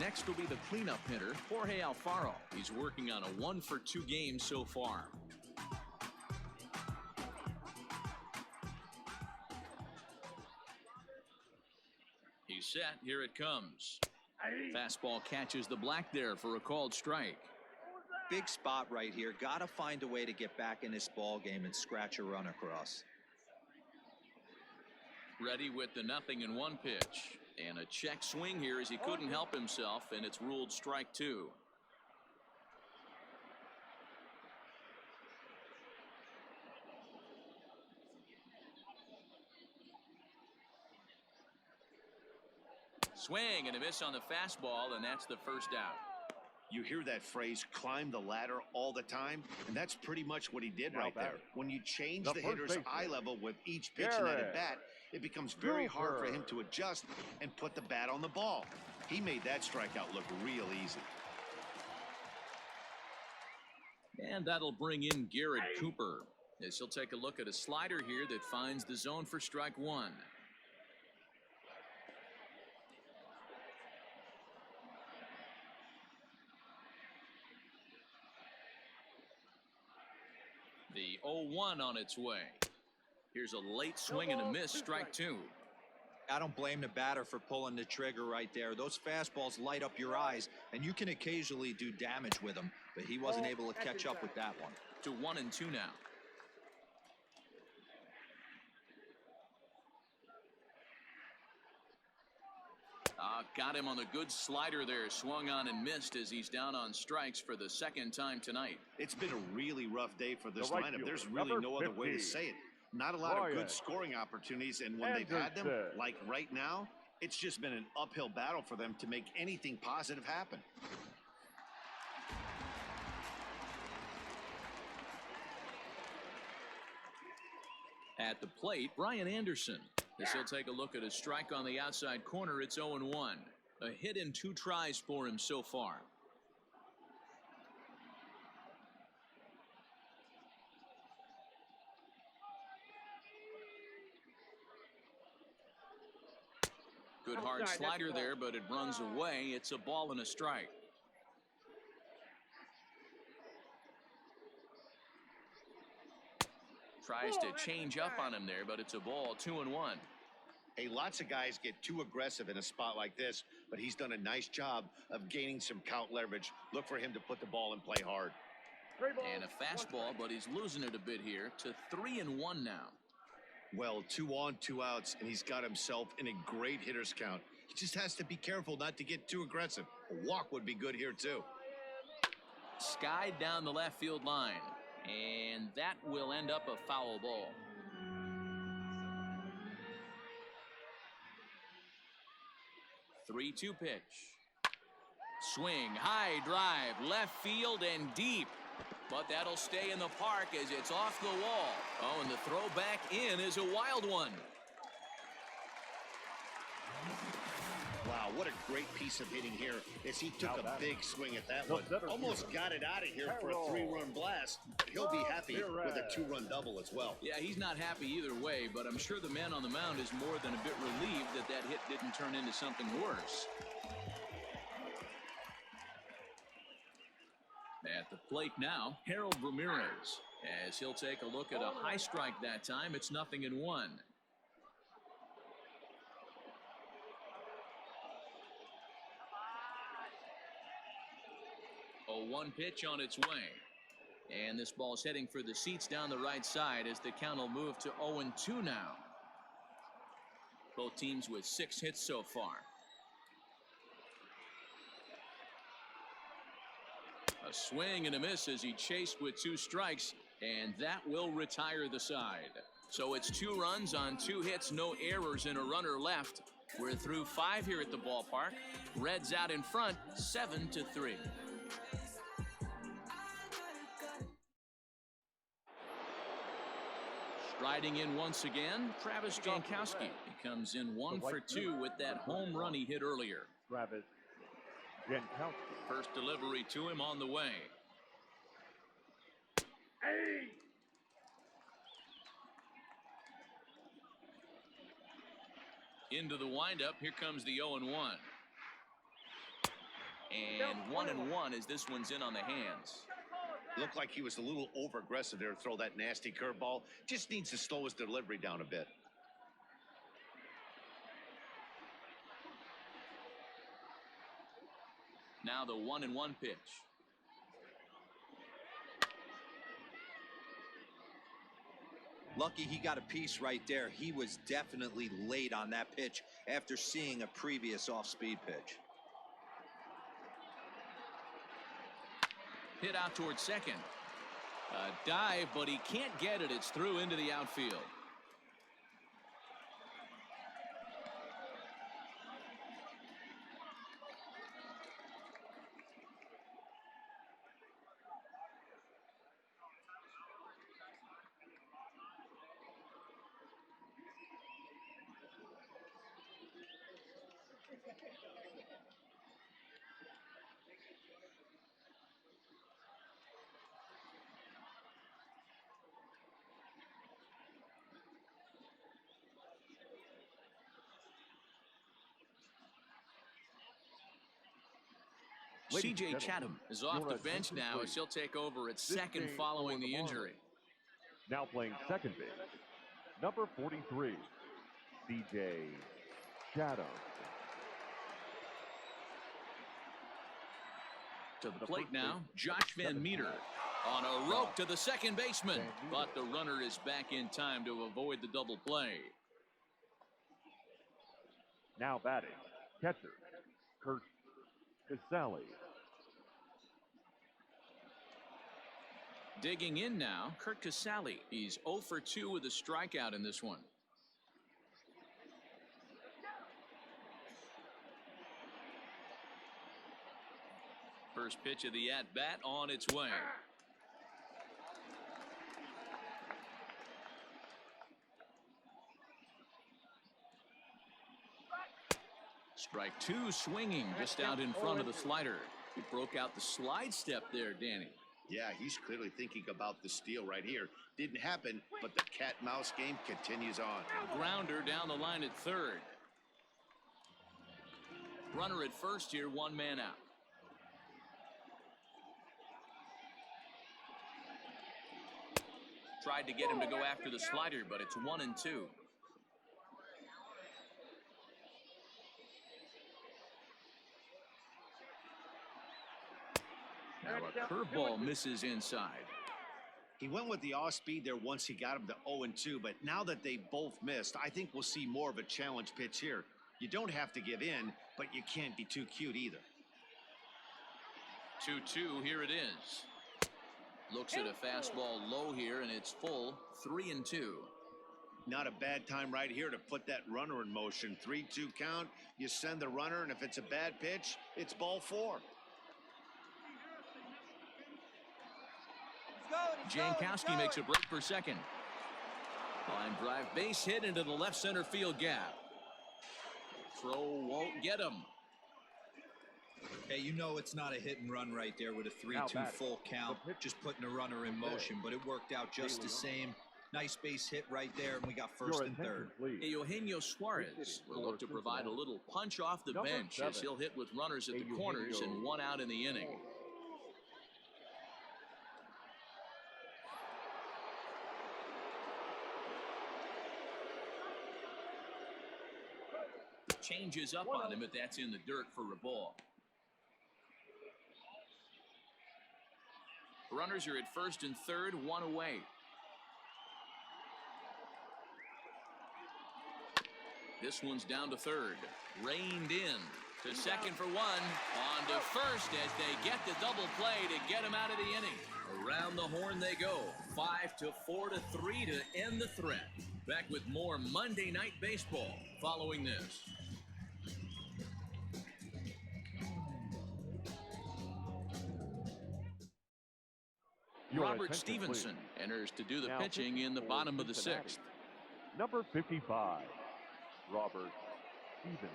Next will be the cleanup hitter, Jorge Alfaro. He's working on a 1-for-2 game so far. He's set. Here it comes. Fastball catches the black there for a called strike. Big spot right here. Got to find a way to get back in this ball game and scratch a run across. Ready with the 0-1 pitch. And a check swing here as he couldn't help himself, and it's ruled strike two. Swing and a miss on the fastball, and that's the first out. You hear that phrase, climb the ladder, all the time, and that's pretty much what he did right there. When you change the hitter's eye level with each pitch in that at bat, it becomes very hard for him to adjust and put the bat on the ball. He made that strikeout look real easy. And that'll bring in Garrett Cooper, as he'll take a look at a slider here that finds the zone for strike one. The 0-1 on its way. Here's a late swing and a miss, strike two. I don't blame the batter for pulling the trigger right there. Those fastballs light up your eyes, and you can occasionally do damage with them, but he wasn't able to catch up with that one. To 1-2 now. Got him on the good slider there. Swung on and missed as he's down on strikes for the second time tonight. It's been a really rough day for this lineup. There's really no other way to say it. Not a lot of good scoring opportunities, and when they've had them, like right now, it's just been an uphill battle for them to make anything positive happen. At the plate, Brian Anderson. As he'll take a look at a strike on the outside corner, it's 0-1. A hit in 2 tries for him so far. Good hard slider there, but it runs away. It's a ball and a strike. Tries to change up on him there, but it's a ball. 2-1. Hey, lots of guys get too aggressive in a spot like this, but he's done a nice job of gaining some count leverage. Look for him to put the ball in play hard. And a fastball, but he's losing it a bit here to 3-1 now. Well, 2 on, 2 outs, and he's got himself in a great hitter's count. He just has to be careful not to get too aggressive. A walk would be good here, too. Skied down the left field line. And that will end up a foul ball. Three-two pitch. Swing, high drive, left field and deep. But that'll stay in the park as it's off the wall. Oh, and the throw back in is a wild one. Wow, what a great piece of hitting here as he took a big swing at that one. Almost got it out of here for a 3-run blast. But he'll be happy with a 2-run double as well. Yeah, he's not happy either way, but I'm sure the man on the mound is more than a bit relieved that that hit didn't turn into something worse. At the plate now, Harold Ramirez, as he'll take a look at a high strike that time. It's 0-1. 0-1 pitch on its way. And this ball's heading for the seats down the right side as the count will move to 0-2 now. Both teams with 6 hits so far. A swing and a miss as he chased with 2 strikes, and that will retire the side. So it's 2 runs on 2 hits, no errors, and a runner left. We're through 5 here at the ballpark. Reds out in front, 7-3. Striding in once again, Travis Jankowski. He comes in 1 for 2 with that home run he hit earlier. Travis Jankowski. First delivery to him on the way. Hey! Into the windup. Here comes the 0-1. And 1-1 as this one's in on the hands. Looked like he was a little over aggressive there to throw that nasty curveball. Just needs to slow his delivery down a bit. Now the 1-1 pitch. Lucky he got a piece right there. He was definitely late on that pitch after seeing a previous off-speed pitch. Hit out towards second. A dive, but he can't get it. It's through into the outfield. C.J. Chatham is off the bench now as he'll take over at second following the injury. Now playing second base, number 43, C.J. Chatham. To the plate now, Josh Van Meter on a rope to the second baseman, but the runner is back in time to avoid the double play. Now batting, catcher, Kurt Casale. Digging in now, Kurt Casale. He's 0 for 2 with a strikeout in this one. First pitch of the at-bat on its way. Strike 2 swinging just out in front of the slider. He broke out the slide step there, Danny. Yeah, he's clearly thinking about the steal right here. Didn't happen, but the cat-mouse game continues on. Grounder down the line at third. Runner at first here, 1 man out. Tried to get him to go after the slider, but it's 1-2. Now a curveball misses inside. He went with the off-speed there once he got him to 0-2, but now that they both missed, I think we'll see more of a challenge pitch here. You don't have to give in, but you can't be too cute either. 2-2, here it is. Looks at a fastball low here, and it's full, 3-2. Not a bad time right here to put that runner in motion. 3-2 count, you send the runner, and if it's a bad pitch, it's ball 4. Jankowski makes a break for second. Line drive base hit into the left center field gap. Throw won't get him. Hey, you know it's not a hit and run right there with a 3-2 full count. Just putting a runner in motion, but it worked out just the same. Nice base hit right there, and we got first and third. Eugenio Suarez will look to provide a little punch off the bench as he'll hit with runners at the corners and 1 out in the inning. Changes up on him if that's in the dirt for a ball. Runners are at first and third, one away. This one's down to third. Reined in to second for one. On to first as they get the double play to get him out of the inning. Around the horn they go. 5-4 to 3 to end the threat. Back with more Monday Night Baseball following this. Robert Stevenson enters to do the pitching in the bottom of the sixth. Number 55, Robert Stevenson.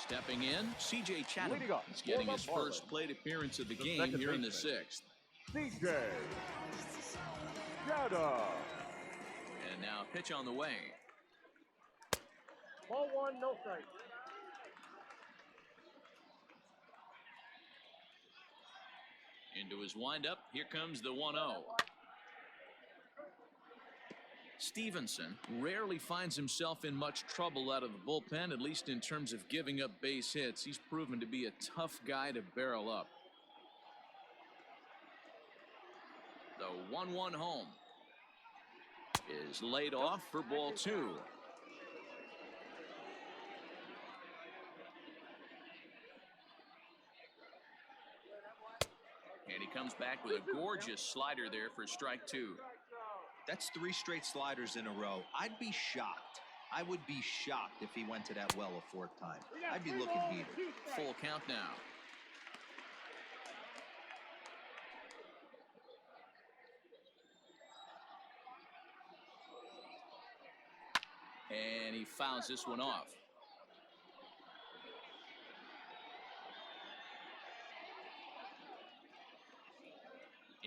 Stepping in, C.J. Chatham is getting his first plate appearance of the game here in the sixth. C.J. Chatham. And now pitch on the way. Ball one, no strike. Into his windup, here comes the 1-0. Stevenson rarely finds himself in much trouble out of the bullpen, at least in terms of giving up base hits. He's proven to be a tough guy to barrel up. The 1-1 home is laid off for ball two. And he comes back with a gorgeous slider there for strike two. That's 3 straight sliders in a row. I'd be shocked. I would be shocked if he went to that well a 4th time. I'd be looking heated. Full count now. And he fouls this one off.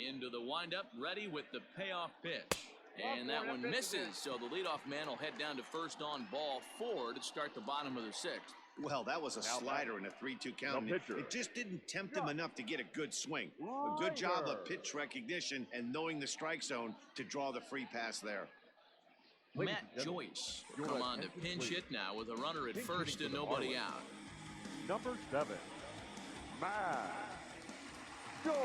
Into the windup, ready with the payoff pitch. And that one misses, so the leadoff man will head down to first on ball 4 to start the bottom of the 6th. Well, that was a slider in a 3-2 count. It just didn't tempt him enough to get a good swing. A good job of pitch recognition and knowing the strike zone to draw the free pass there. Matt Joyce will come on to pinch hit now with a runner at first and nobody out. Number 7, Matt Joyce.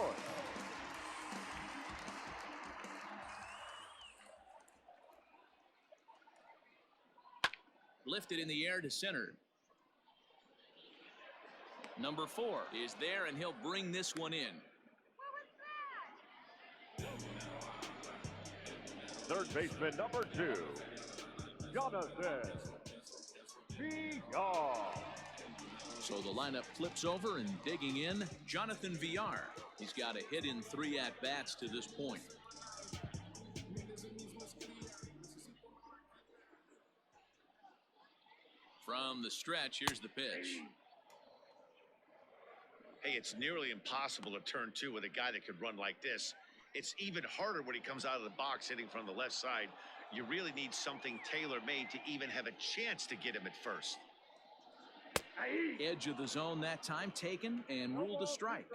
Lifted in the air to center. Number 4 is there, and he'll bring this one in. Third baseman, number 2, Jonathan Villar. So the lineup flips over, and digging in, Jonathan Villar. He's got a hit in 3 at-bats to this point. From the stretch, here's the pitch. Hey, it's nearly impossible to turn 2 with a guy that could run like this. It's even harder when he comes out of the box hitting from the left side. You really need something tailor-made to even have a chance to get him at first. Edge of the zone that time taken and ruled a strike.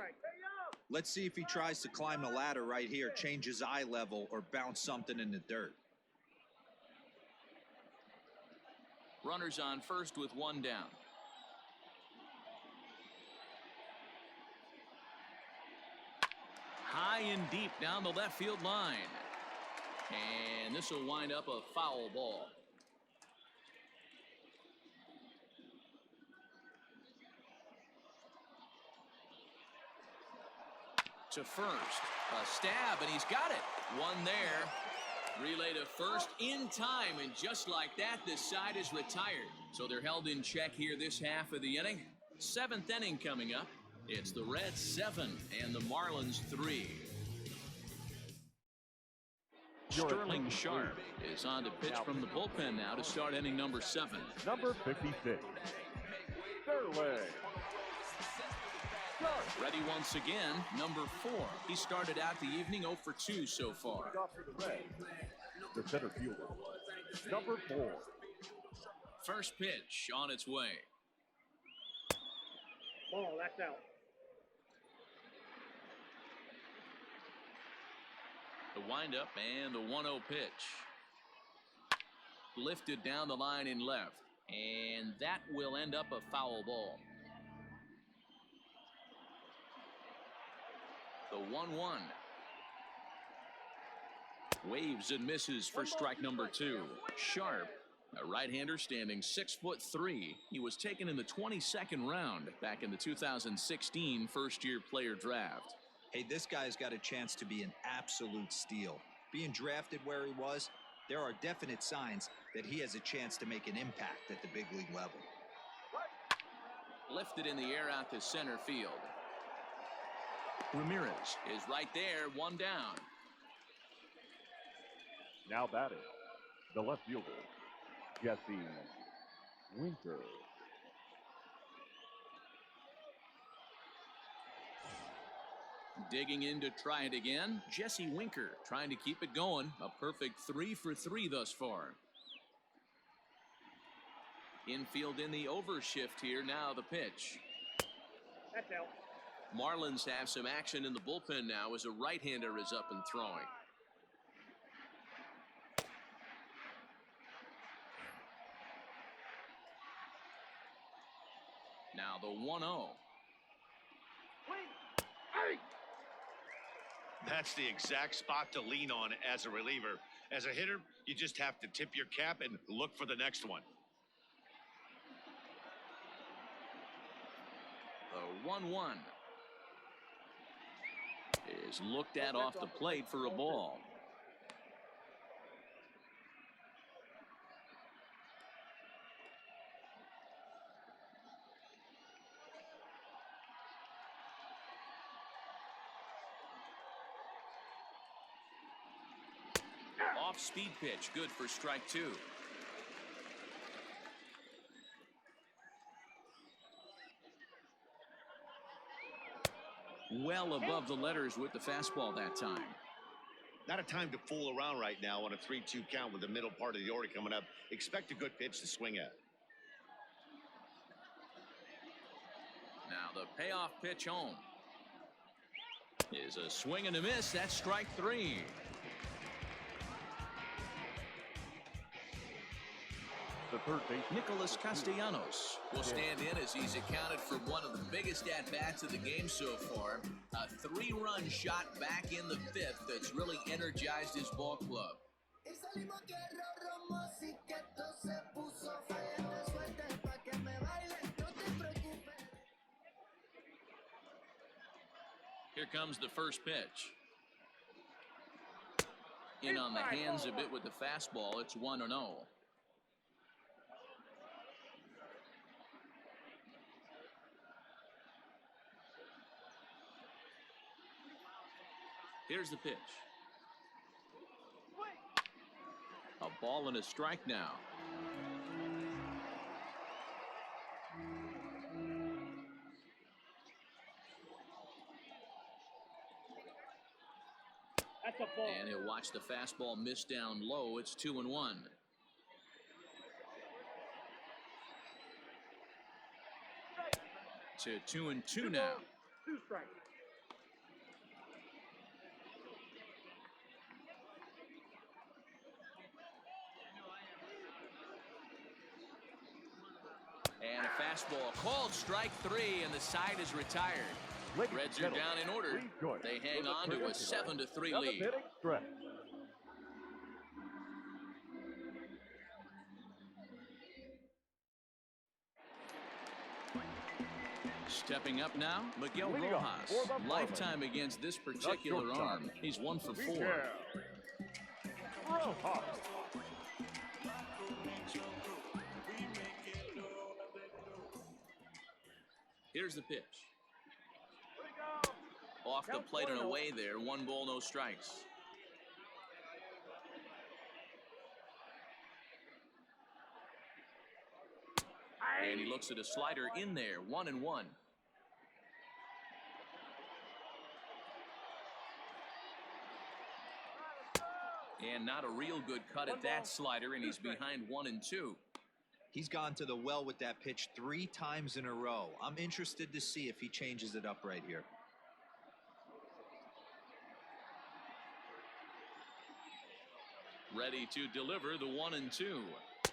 Let's see if he tries to climb the ladder right here, change his eye level, or bounce something in the dirt. Runners on first with 1 down. High and deep down the left field line. And this will wind up a foul ball. To first. A stab, and he's got it. One there. Relay to first in time, and just like that, this side is retired. So they're held in check here this half of the inning. 7th inning coming up. It's the Reds 7 and the Marlins 3. Sterling Sharp is on to pitch from the bullpen now to start inning number 7. Number 56, Sterling. Ready once again, number 4. He started out the evening 0 for 2 so far. Off for the Reds, the center fielder, number 4. First pitch on its way. Ball, that's out. The windup and the 1-0 pitch. Lifted down the line in left. And that will end up a foul ball. The 1-1. Waves and misses for strike number 2. Sharp, a right-hander standing 6'3". He was taken in the 22nd round back in the 2016 first-year player draft. Hey, this guy's got a chance to be an absolute steal. Being drafted where he was, there are definite signs that he has a chance to make an impact at the big league level. Lifted in the air out to center field. Ramirez is right there, one down. Now batting, the left fielder, Jesse Winker. Digging in to try it again, Jesse Winker trying to keep it going. A perfect 3 for 3 thus far. Infield in the overshift here. Now the pitch. That's out. Marlins have some action in the bullpen now as a right-hander is up and throwing. Now the 1-0. That's the exact spot to lean on as a reliever. As a hitter, you just have to tip your cap and look for the next one. The 1-1 is looked at off the plate for a ball. Off-speed pitch, good for strike 2. Well above the letters with the fastball that time. Not a time to fool around right now on a 3-2 count with the middle part of the order coming up. Expect a good pitch to swing at. Now the payoff pitch home is a swing and a miss. That's strike 3. The third baseman, Nicholas Castellanos will stand in as he's accounted for one of the biggest at-bats of the game so far. A 3-run shot back in the 5th that's really energized his ball club. Here comes the first pitch. In on the hands a bit with the fastball. It's 1-0. Here's the pitch. A ball and a strike now. That's a ball. And he'll watch the fastball miss down low. It's 2-1. To 2-2 now. 2 strikes. And a fastball called strike 3, and the side is retired. Reds are down in order. They hang on to a 7-3 lead. Stepping up now, Miguel Rojas. Lifetime against this particular arm. He's 1 for 4. Rojas. Here's the pitch. Off the plate and away there. 1 ball, no strikes. And he looks at a slider in there. 1-1. And not a real good cut at that slider, and he's behind 1-2. He's gone to the well with that pitch 3 times in a row. I'm interested to see if he changes it up right here. Ready to deliver the 1-2.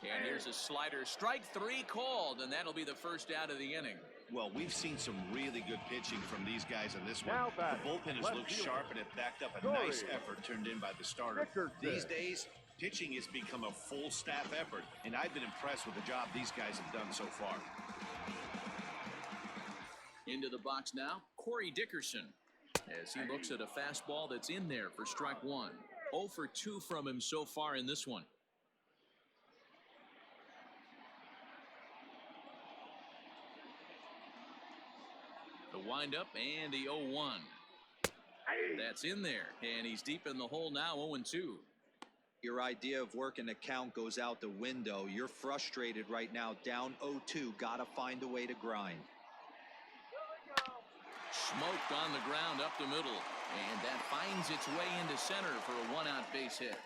And here's a slider. Strike 3 called, and that'll be the first out of the inning. Well, we've seen some really good pitching from these guys in this one. Now The batting, bullpen has left looked fielder. sharp, and it backed up a Story. nice effort turned in by the starter. These days, pitching has become a full staff effort, and I've been impressed with the job these guys have done so far. Into the box now, Corey Dickerson, as he looks at a fastball that's in there for strike 1. 0 for 2 from him so far in this one. The windup and the 0-1. That's in there, and he's deep in the hole now, 0-2. Your idea of working the count goes out the window. You're frustrated right now, down 0-2. Got to find a way to grind. Smoked on the ground up the middle, and that finds its way into center for a 1-out base hit.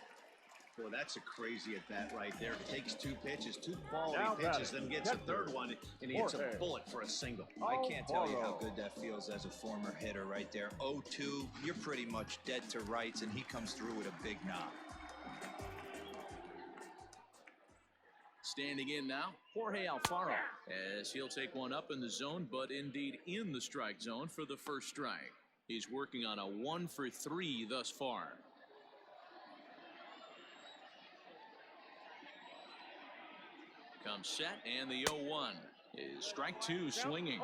Boy, that's a crazy at bat right there. Takes 2 pitches, 2 quality Now pitches, batting, then gets a catcher. 3rd one, and he hits a bullet for a single. I can't tell you how good that feels as a former hitter right there. 0-2, you're pretty much dead to rights, and he comes through with a big knock. Standing in now, Jorge Alfaro, as he'll take one up in the zone, but indeed in the strike zone for the first strike. He's working on a 1 for 3 thus far. Comes set, and the 0-1 is strike 2 swinging.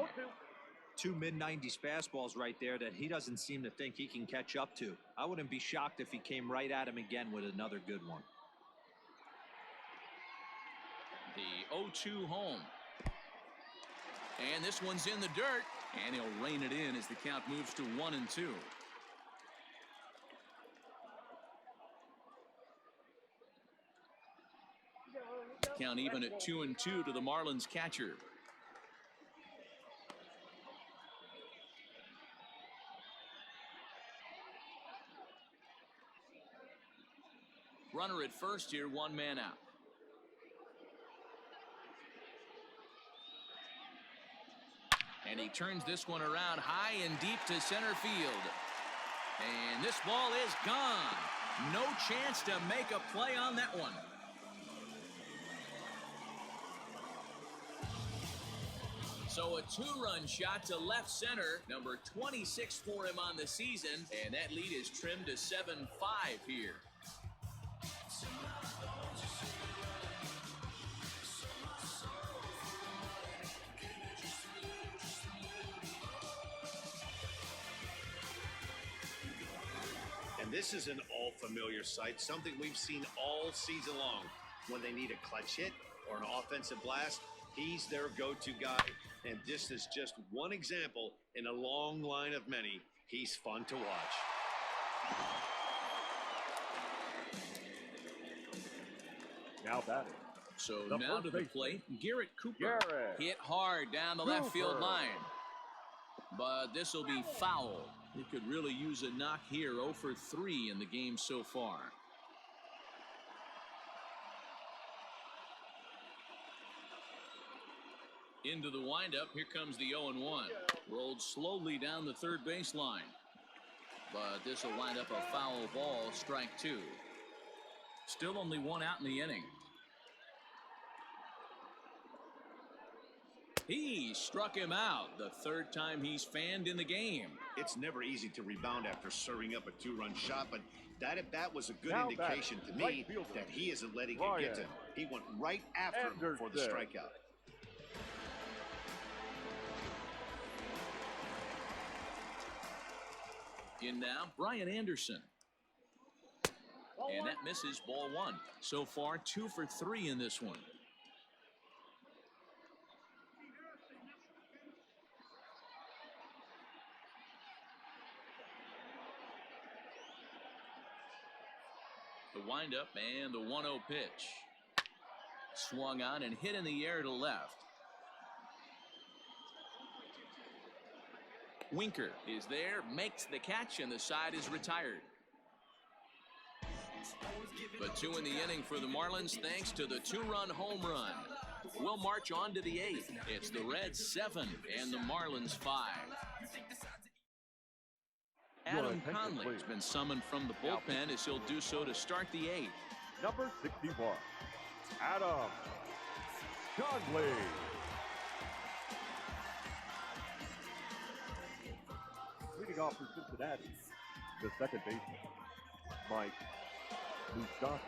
2 mid-90s fastballs right there that he doesn't seem to think he can catch up to. I wouldn't be shocked if he came right at him again with another good one. The 0-2 home. And this one's in the dirt, and he'll rein it in as the count moves to 1-2. Count even at 2-2 to the Marlins catcher. Runner at first here, 1 man out. And he turns this one around high and deep to center field. And this ball is gone. No chance to make a play on that one. So a 2-run shot to left center, number 26 for him on the season, and that lead is trimmed to 7-5 here. And this is an all-familiar sight, something we've seen all season long. When they need a clutch hit or an offensive blast, he's their go-to guy. And this is just one example in a long line of many. He's fun to watch. Now batting. So The now to first the baseman, plate, Garrett Cooper. Garrett Hit hard down the left field Cooper. line. But this will be foul. He could really use a knock here. 0 for 3 in the game so far. Into the windup. Here comes the 0-1. Rolled slowly down the third baseline. But this will wind up a foul ball. Strike 2. Still only 1 out in the inning. He struck him out. The 3rd time he's fanned in the game. It's never easy to rebound after serving up a 2-run shot, but that at bat was a good Now indication to batting, me right fielder, that he isn't letting it Ryan get to him. He went right after him for the Anderson. strikeout. In now, Brian Anderson. And that misses, ball 1. So far, 2 for 3 in this one. The windup and the 1-0 pitch. Swung on and hit in the air to left. Winker is there, makes the catch, and the side is retired. But 2 in the inning for the Marlins thanks to the 2-run home run. We'll march on to the 8th. It's the Reds 7 and the Marlins 5. Adam Conley has been summoned from the bullpen as he'll do so to start the 8th. Number 61. Adam Conley. Leading off for Cincinnati, the second baseman, Mike Moustakas.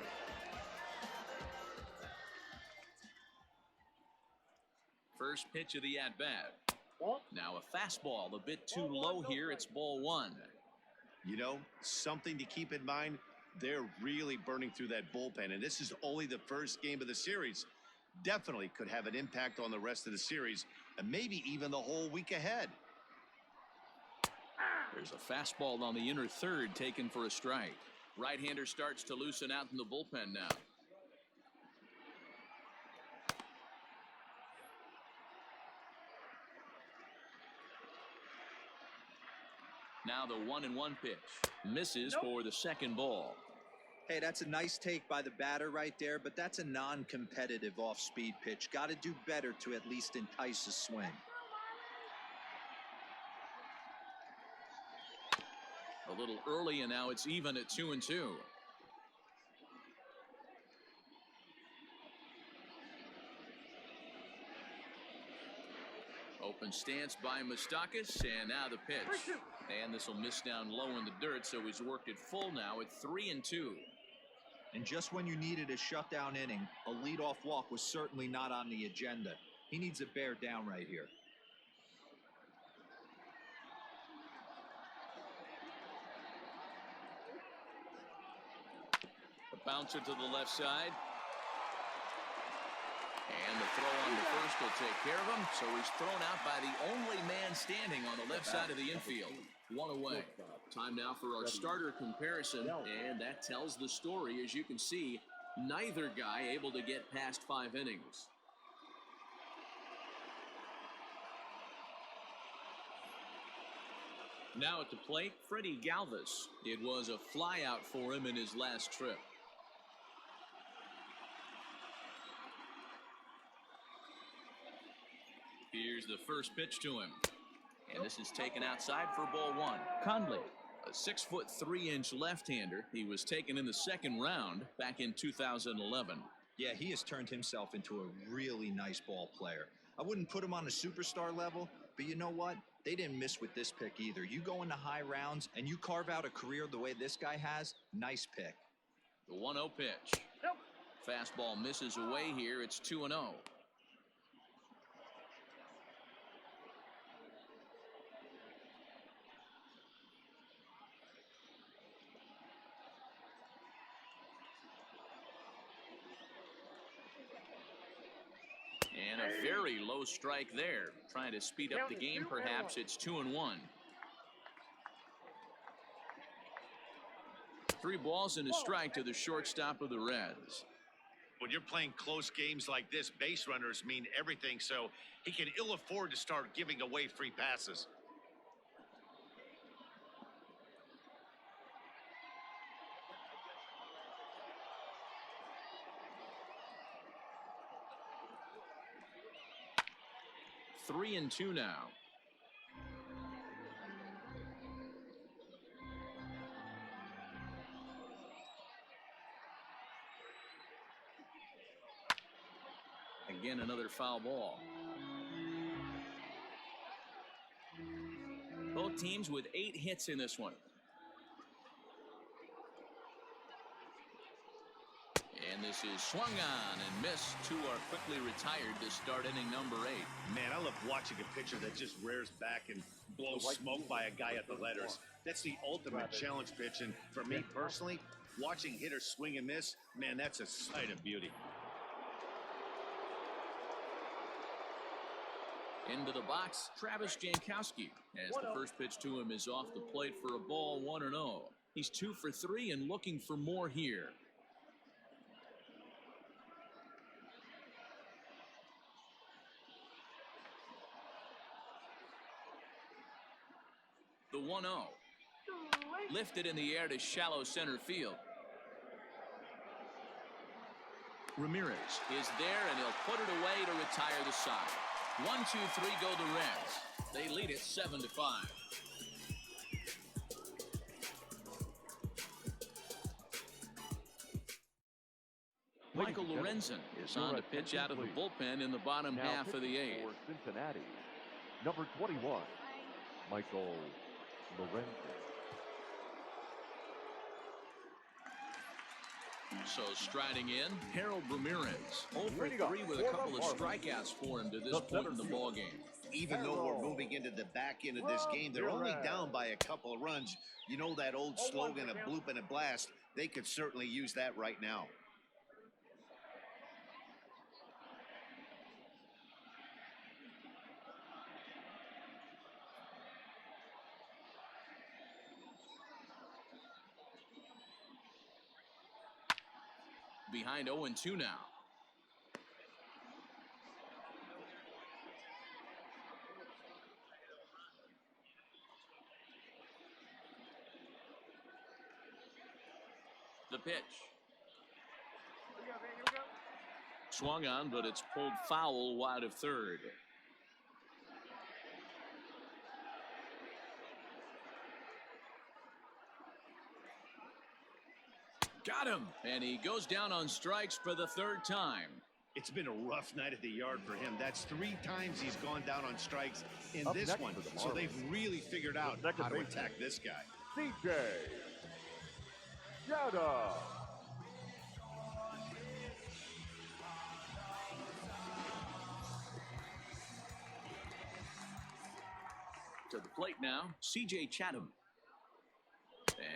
First pitch of the at-bat. Ball. Now a fastball, a bit too low here. It's ball one. You know, something to keep in mind, they're really burning through that bullpen, and this is only the first game of the series. Definitely could have an impact on the rest of the series, and maybe even the whole week ahead. There's a fastball on the inner third taken for a strike. Right-hander starts to loosen out in the bullpen now. Now the 1-1 pitch. Misses for the second ball. Hey, that's a nice take by the batter right there, but that's a non-competitive off-speed pitch. Got to do better to at least entice a swing. A little early, and now it's even at 2-2. Open stance by Moustakas, and now the pitch. And this will miss down low in the dirt, so he's worked it full now at 3-2. And just when you needed a shutdown inning, a leadoff walk was certainly not on the agenda. He needs to bear down right here. A bouncer to the left side. And the throw on the first will take care of him, so he's thrown out by the only man standing on the left side of the infield. One away. Time now for our starter comparison, and that tells the story. As you can see, neither guy able to get past 5 innings. Now at the plate, Freddie Galvis. It was a flyout for him in his last trip. Here's the first pitch to him. And this is taken outside for ball one. Conley, a 6'3" left-hander. He was taken in the second round back in 2011. Yeah, he has turned himself into a really nice ball player. I wouldn't put him on a superstar level, but you know what? They didn't miss with this pick either. You go into high rounds and you carve out a career the way this guy has, nice pick. The 1-0 pitch. Fastball misses away here. It's 2-0. And a very low strike there. Trying to speed up the game, perhaps. It's 2-1. 3 balls and a strike to the shortstop of the Reds. When you're playing close games like this, base runners mean everything, so he can ill afford to start giving away free passes. 3-2 now. Again, another foul ball. Both teams with 8 hits in this one. And this is swung on and missed. 2 are quickly retired to start inning number 8. Man, I love watching a pitcher that just rears back and blows smoke by a guy at the letters. That's the ultimate challenge pitch, and for me personally, watching hitters swing and miss, man, that's a sight of beauty. Into the box, Travis Jankowski, as the first pitch to him is off the plate for a ball, 1-0. He's 2 for 3 and looking for more here. The 1-0. Lifted in the air to shallow center field. Ramirez is there, and he'll put it away to retire the side. 1, 2, 3 go the Reds. They lead it 7-5. Michael Lorenzen is on to pitch out of the bullpen in the bottom half of the eighth. For Cincinnati, number 21, Michael Lorenzen. So striding in, Harold Ramirez. 0 for 3 with a couple of strikeouts for him to this point in the ballgame. Even though we're moving into the back end of this game, they're only down by a couple of runs. You know that old slogan, a bloop and a blast? They could certainly use that right now. Behind 0-2 now. The pitch. Swung on, but it's pulled foul wide of third. Got him, and he goes down on strikes for the third time. It's been a rough night at the yard for him. That's 3 times he's gone down on strikes in Up this next one. for the So they've Marlins, really figured out the second how to baseman, attack this guy. CJ Yada. To the plate now, C.J. Chatham.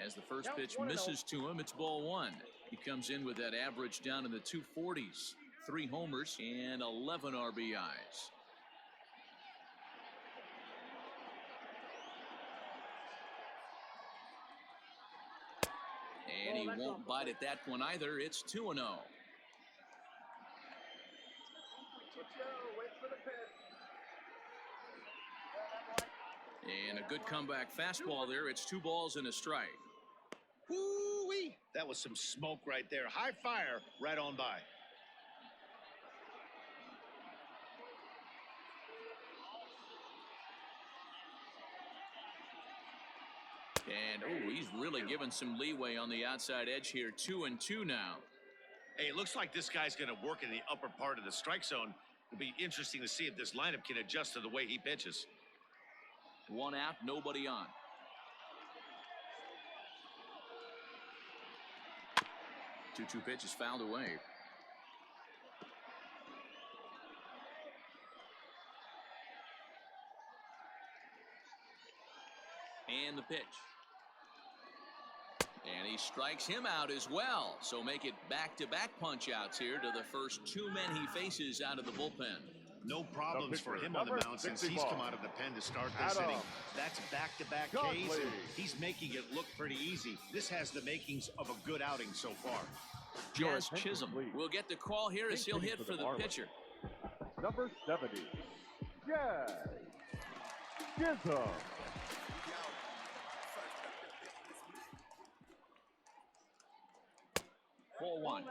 As the first pitch misses to him, it's ball 1. He comes in with that average down in the 240s. 3 homers and 11 RBIs. And he won't bite at that one either. It's 2-0. And a good comeback fastball there. It's 2 balls and a strike. Woo-wee! That was some smoke right there. High fire right on by. And, oh, he's really given some leeway on the outside edge here. 2-2 now. Hey, it looks like this guy's going to work in the upper part of the strike zone. It'll be interesting to see if this lineup can adjust to the way he pitches. 1 out, nobody on. Two pitch is fouled away. And the pitch. And he strikes him out as well. So make it back-to-back punch-outs here to the first 2 men he faces out of the bullpen. No problems for him on the mound since he's come out of the pen to start this inning. That's back-to-back Ks, and he's making it look pretty easy. This has the makings of a good outing so far. Jazz Chisholm will get the call here as he'll hit for the pitcher. Number 70, Jazz Chisholm. Ball 1.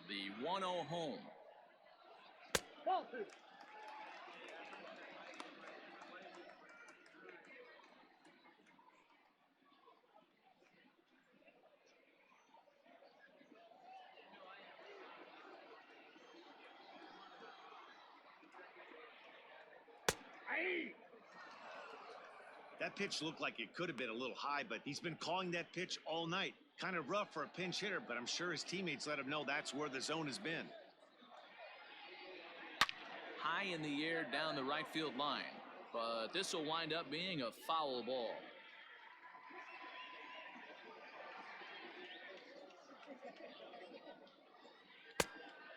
The 1-0 home. Ball 2. That pitch looked like it could have been a little high, but he's been calling that pitch all night. Kind of rough for a pinch hitter, but I'm sure his teammates let him know that's where the zone has been. High in the air down the right field line, but this will wind up being a foul ball.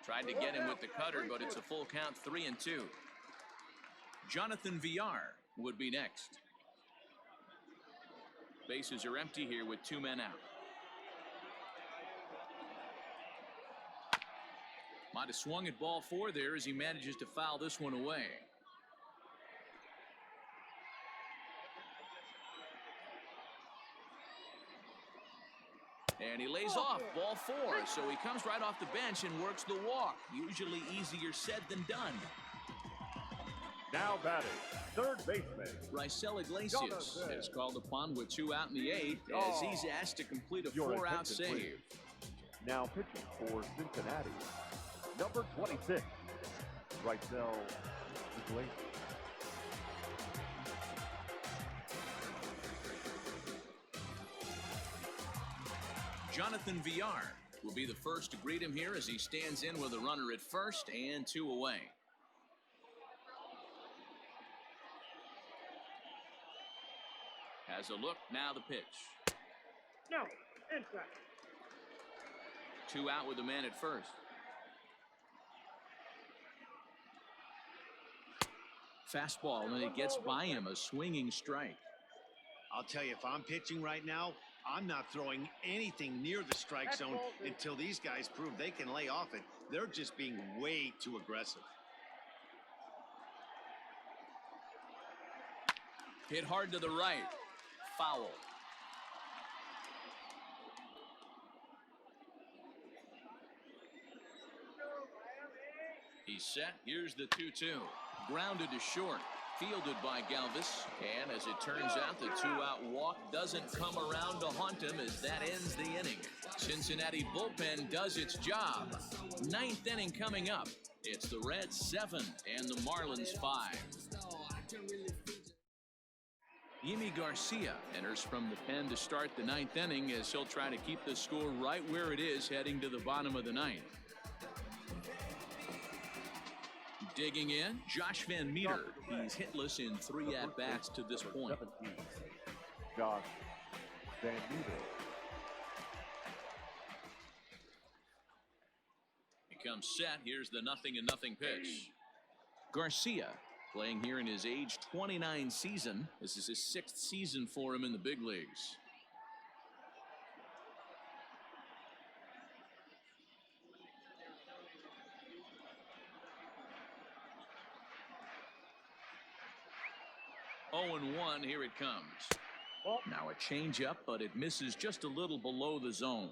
Tried to get him with the cutter, but it's a full count, 3-2. Jonathan Villar would be next. Bases are empty here with 2 men out. Might have swung at ball 4 there as he manages to foul this one away. And he lays off ball 4, so he comes right off the bench and works the walk. Usually easier said than done. Now batting, third baseman. Raisel Iglesias is called upon with 2 out in the 8th as he's asked to complete a 4-out save. Please. Now pitching for Cincinnati, number 26, Raisel Iglesias. Jonathan Villar will be the first to greet him here as he stands in with a runner at first and 2 away. Has a look, now the pitch. No, inside. 2 out with the man at first. Fastball, and it gets by him, a swinging strike. I'll tell you, if I'm pitching right now, I'm not throwing anything near the strike zone until these guys prove they can lay off it. They're just being way too aggressive. Hit hard to the right. Foul. He's set. Here's the 2-2. Grounded to short. Fielded by Galvis. And as it turns out, the 2-out walk doesn't come around to haunt him as that ends the inning. Cincinnati bullpen does its job. 9th inning coming up. It's the Reds 7 and the Marlins 5. Yimi Garcia enters from the pen to start the 9th inning as he'll try to keep the score right where it is heading to the bottom of the 9th. Digging in, Josh Van Meter. He's hitless in 3 at-bats to this point. 17, Josh Van Meter. He comes set. Here's the 0-0 pitch. Garcia playing here in his age 29 season. This is his 6th season for him in the big leagues. Oh, and 1, here it comes. Now a changeup, but it misses just a little below the zone.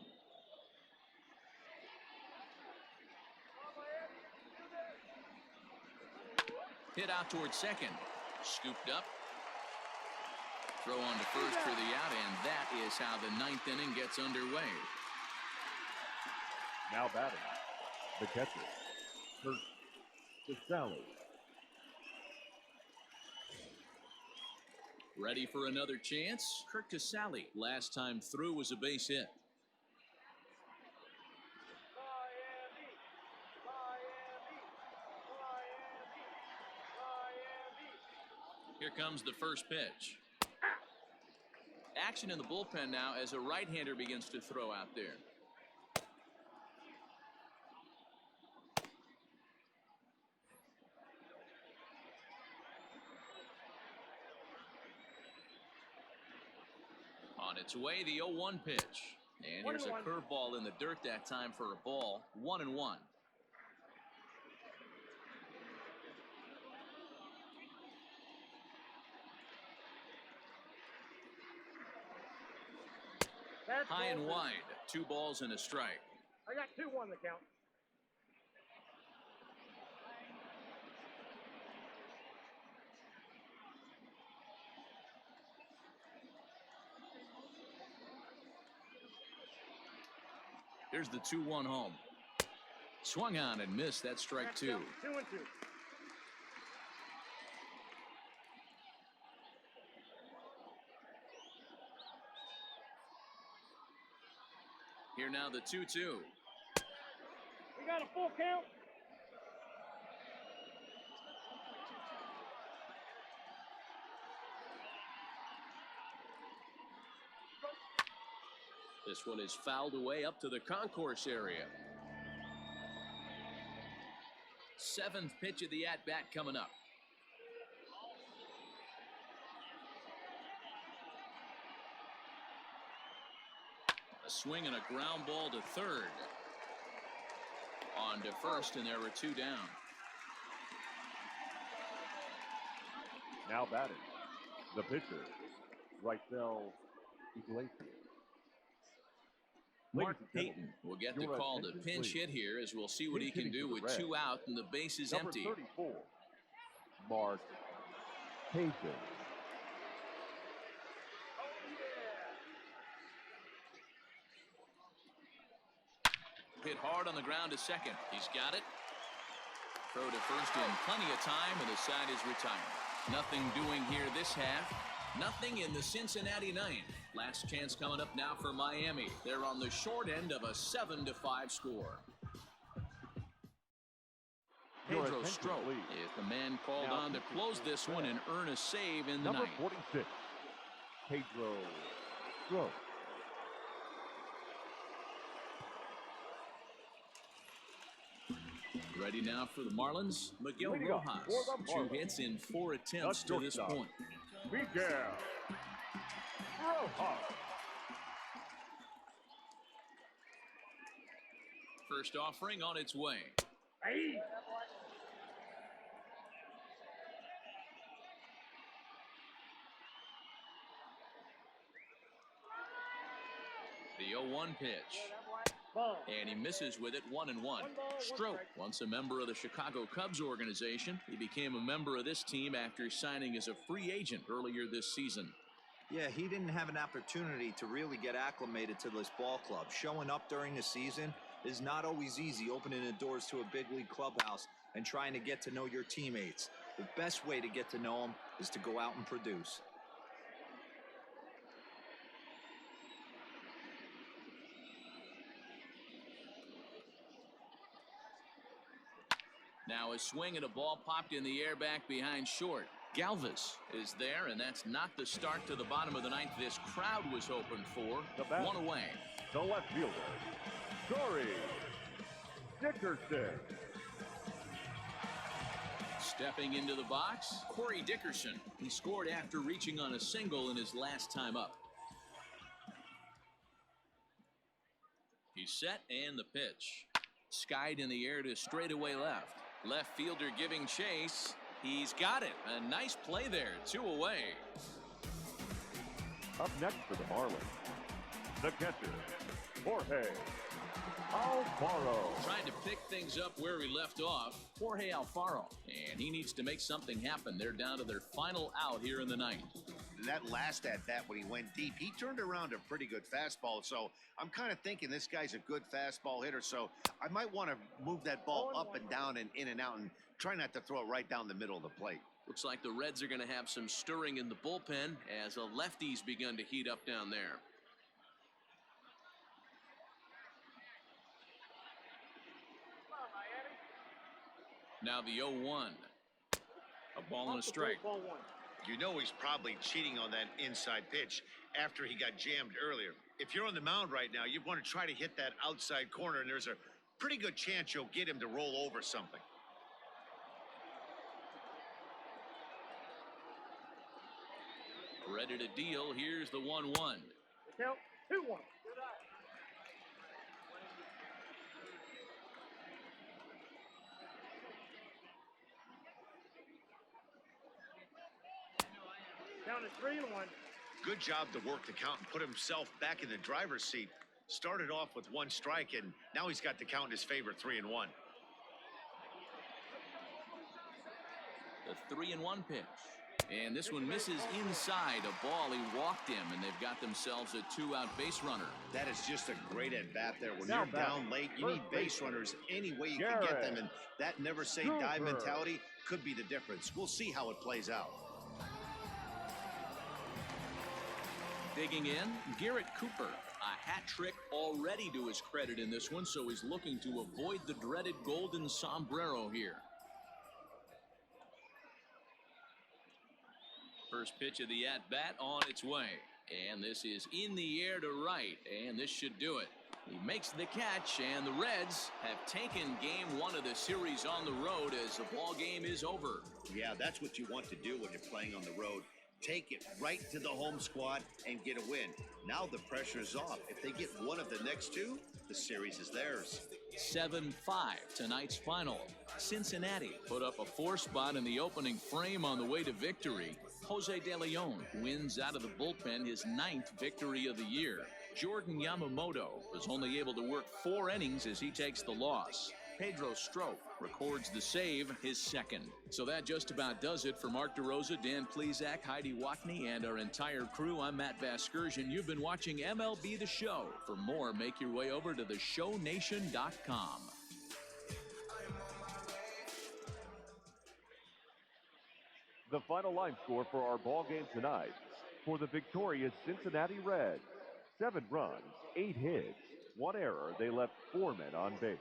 Hit out towards second. Scooped up. Throw on to first for the out, and that is how the 9th inning gets underway. Now batting, the catcher, Kurt Casale. Ready for another chance? Kurt Casale, last time through, was a base hit. Here comes the first pitch. Action in the bullpen now as a right-hander begins to throw out there. On its way, the 0-1 pitch. And here's a curveball in the dirt that time for a ball. 1-1. High and wide. 2 balls and a strike. I got 2-1 the count. Here's the 2-1 home. Swung on and missed. That strike 2. 2-2. Here now the 2-2. We got a full count. This one is fouled away up to the concourse area. 7th pitch of the at-bat coming up. A swing and a ground ball to third. On to first, and there were 2 down. Now batting, the pitcher, Raisel Iglesias. Mark and Payton gentlemen, will get the your call to attention, pinch please. hit here, as we'll see what he Pinch can hitting do for the with Reds. 2 out and the base is Number empty. 34, Mark Payton. Hit hard on the ground to second. He's got it. Throw to first in plenty of time, and the side is retired. Nothing doing here this half. Nothing in the Cincinnati ninth. Last chance coming up now for Miami. They're on the short end of a 7-5 score. Pedro Strop is the man called on to close this one and earn a save in the Number ninth. 46, Pedro Strop. Ready now for the Marlins, Miguel Leading up Rojas. for the 2 Marlins, hits in 4 attempts the to this shortstop, point. Miguel Rojas. First offering on its way. Hey. The 0-1 pitch. Ball. And he misses with it 1-1. Strop, once a member of the Chicago Cubs organization, he became a member of this team after signing as a free agent earlier this season. Yeah, he didn't have an opportunity to really get acclimated to this ball club. Showing up during the season is not always easy, opening the doors to a big league clubhouse and trying to get to know your teammates. The best way to get to know them is to go out and produce. Now a swing and a ball popped in the air back behind short. Galvis is there, and that's not the start to the bottom of the ninth this crowd was hoping for. The bat, 1 away. the left fielder, Corey Dickerson. Stepping into the box, Corey Dickerson. He scored after reaching on a single in his last time up. He's set, and the pitch. Skied in the air to straightaway left. Left fielder giving chase. He's got it. A nice play there. 2 away. Up next for the Marlins, the catcher, Jorge Alfaro. Trying to pick things up where he left off, Jorge Alfaro. And he needs to make something happen. They're down to their final out here in the ninth. That last at-bat when he went deep, he turned around a pretty good fastball. So I'm kind of thinking this guy's a good fastball hitter. So I might want to move that ball up and down and in and out and try not to throw it right down the middle of the plate. Looks like the Reds are going to have some stirring in the bullpen as a lefty's begun to heat up down there. Now the 0-1. A ball and a strike. Ball 1. You know he's probably cheating on that inside pitch after he got jammed earlier. If you're on the mound right now, you want to try to hit that outside corner, and there's a pretty good chance you'll get him to roll over something. Ready to deal. Here's the 1-1. Count 2-1. Down to 3-1. Good job to work the count and put himself back in the driver's seat. Started off with 1 strike, and now he's got the count in his favor, 3-1. The 3-1 pitch. And this one misses inside. A ball he walked him, and they've got themselves a 2-out base runner. That is just a great at-bat there. When Now you're back, down late, you first need base runners any way you can Garrett get them, and that never-say-die Cooper. mentality could be the difference. We'll see how it plays out. Digging in, Garrett Cooper. A hat trick already to his credit in this one, so he's looking to avoid the dreaded golden sombrero here. First pitch of the at-bat on its way. And this is in the air to right, and this should do it. He makes the catch, and the Reds have taken game 1 of the series on the road as the ball game is over. Yeah, that's what you want to do when you're playing on the road. Take it right to the home squad and get a win. Now the pressure is off. If they get one of the next 2, the series is theirs. 7-5 tonight's final. Cincinnati put up a 4 spot in the opening frame on the way to victory. Jose De Leon wins out of the bullpen his 9th victory of the year. Jordan Yamamoto was only able to work 4 innings as he takes the loss. Pedro Strop records the save, his second. So that just about does it for Mark DeRosa, Dan Plesac, Heidi Watney, and our entire crew. I'm Matt Vasgersian. You've been watching MLB The Show. For more, make your way over to theshownation.com. The final line score for our ball game tonight. For the victorious Cincinnati Reds, 7 runs, 8 hits, 1 error. They left 4 men on base.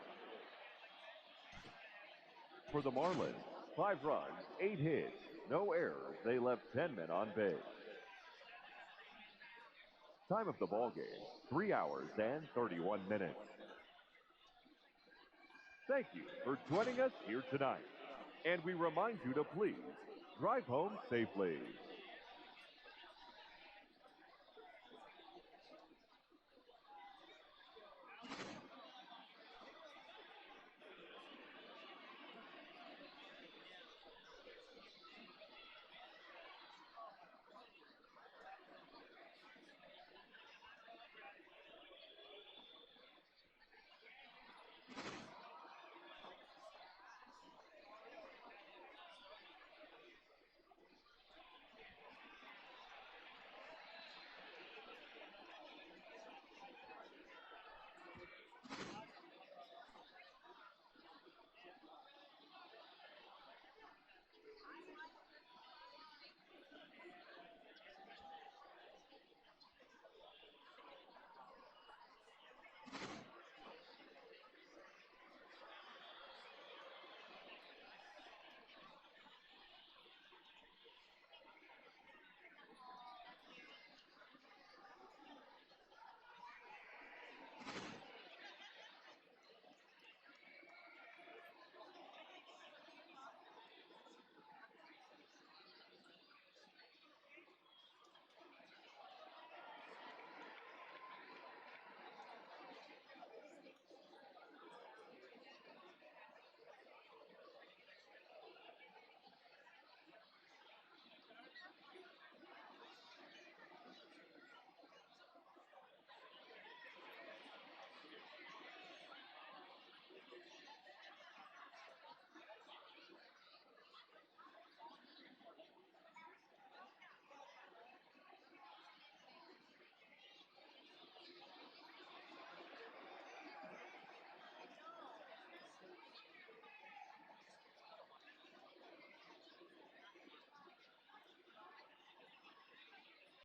For the Marlins, 5 runs, 8 hits, no errors. They left 10 men on base. Time of the ball game, 3 hours and 31 minutes. Thank you for joining us here tonight. And we remind you to please drive home safely.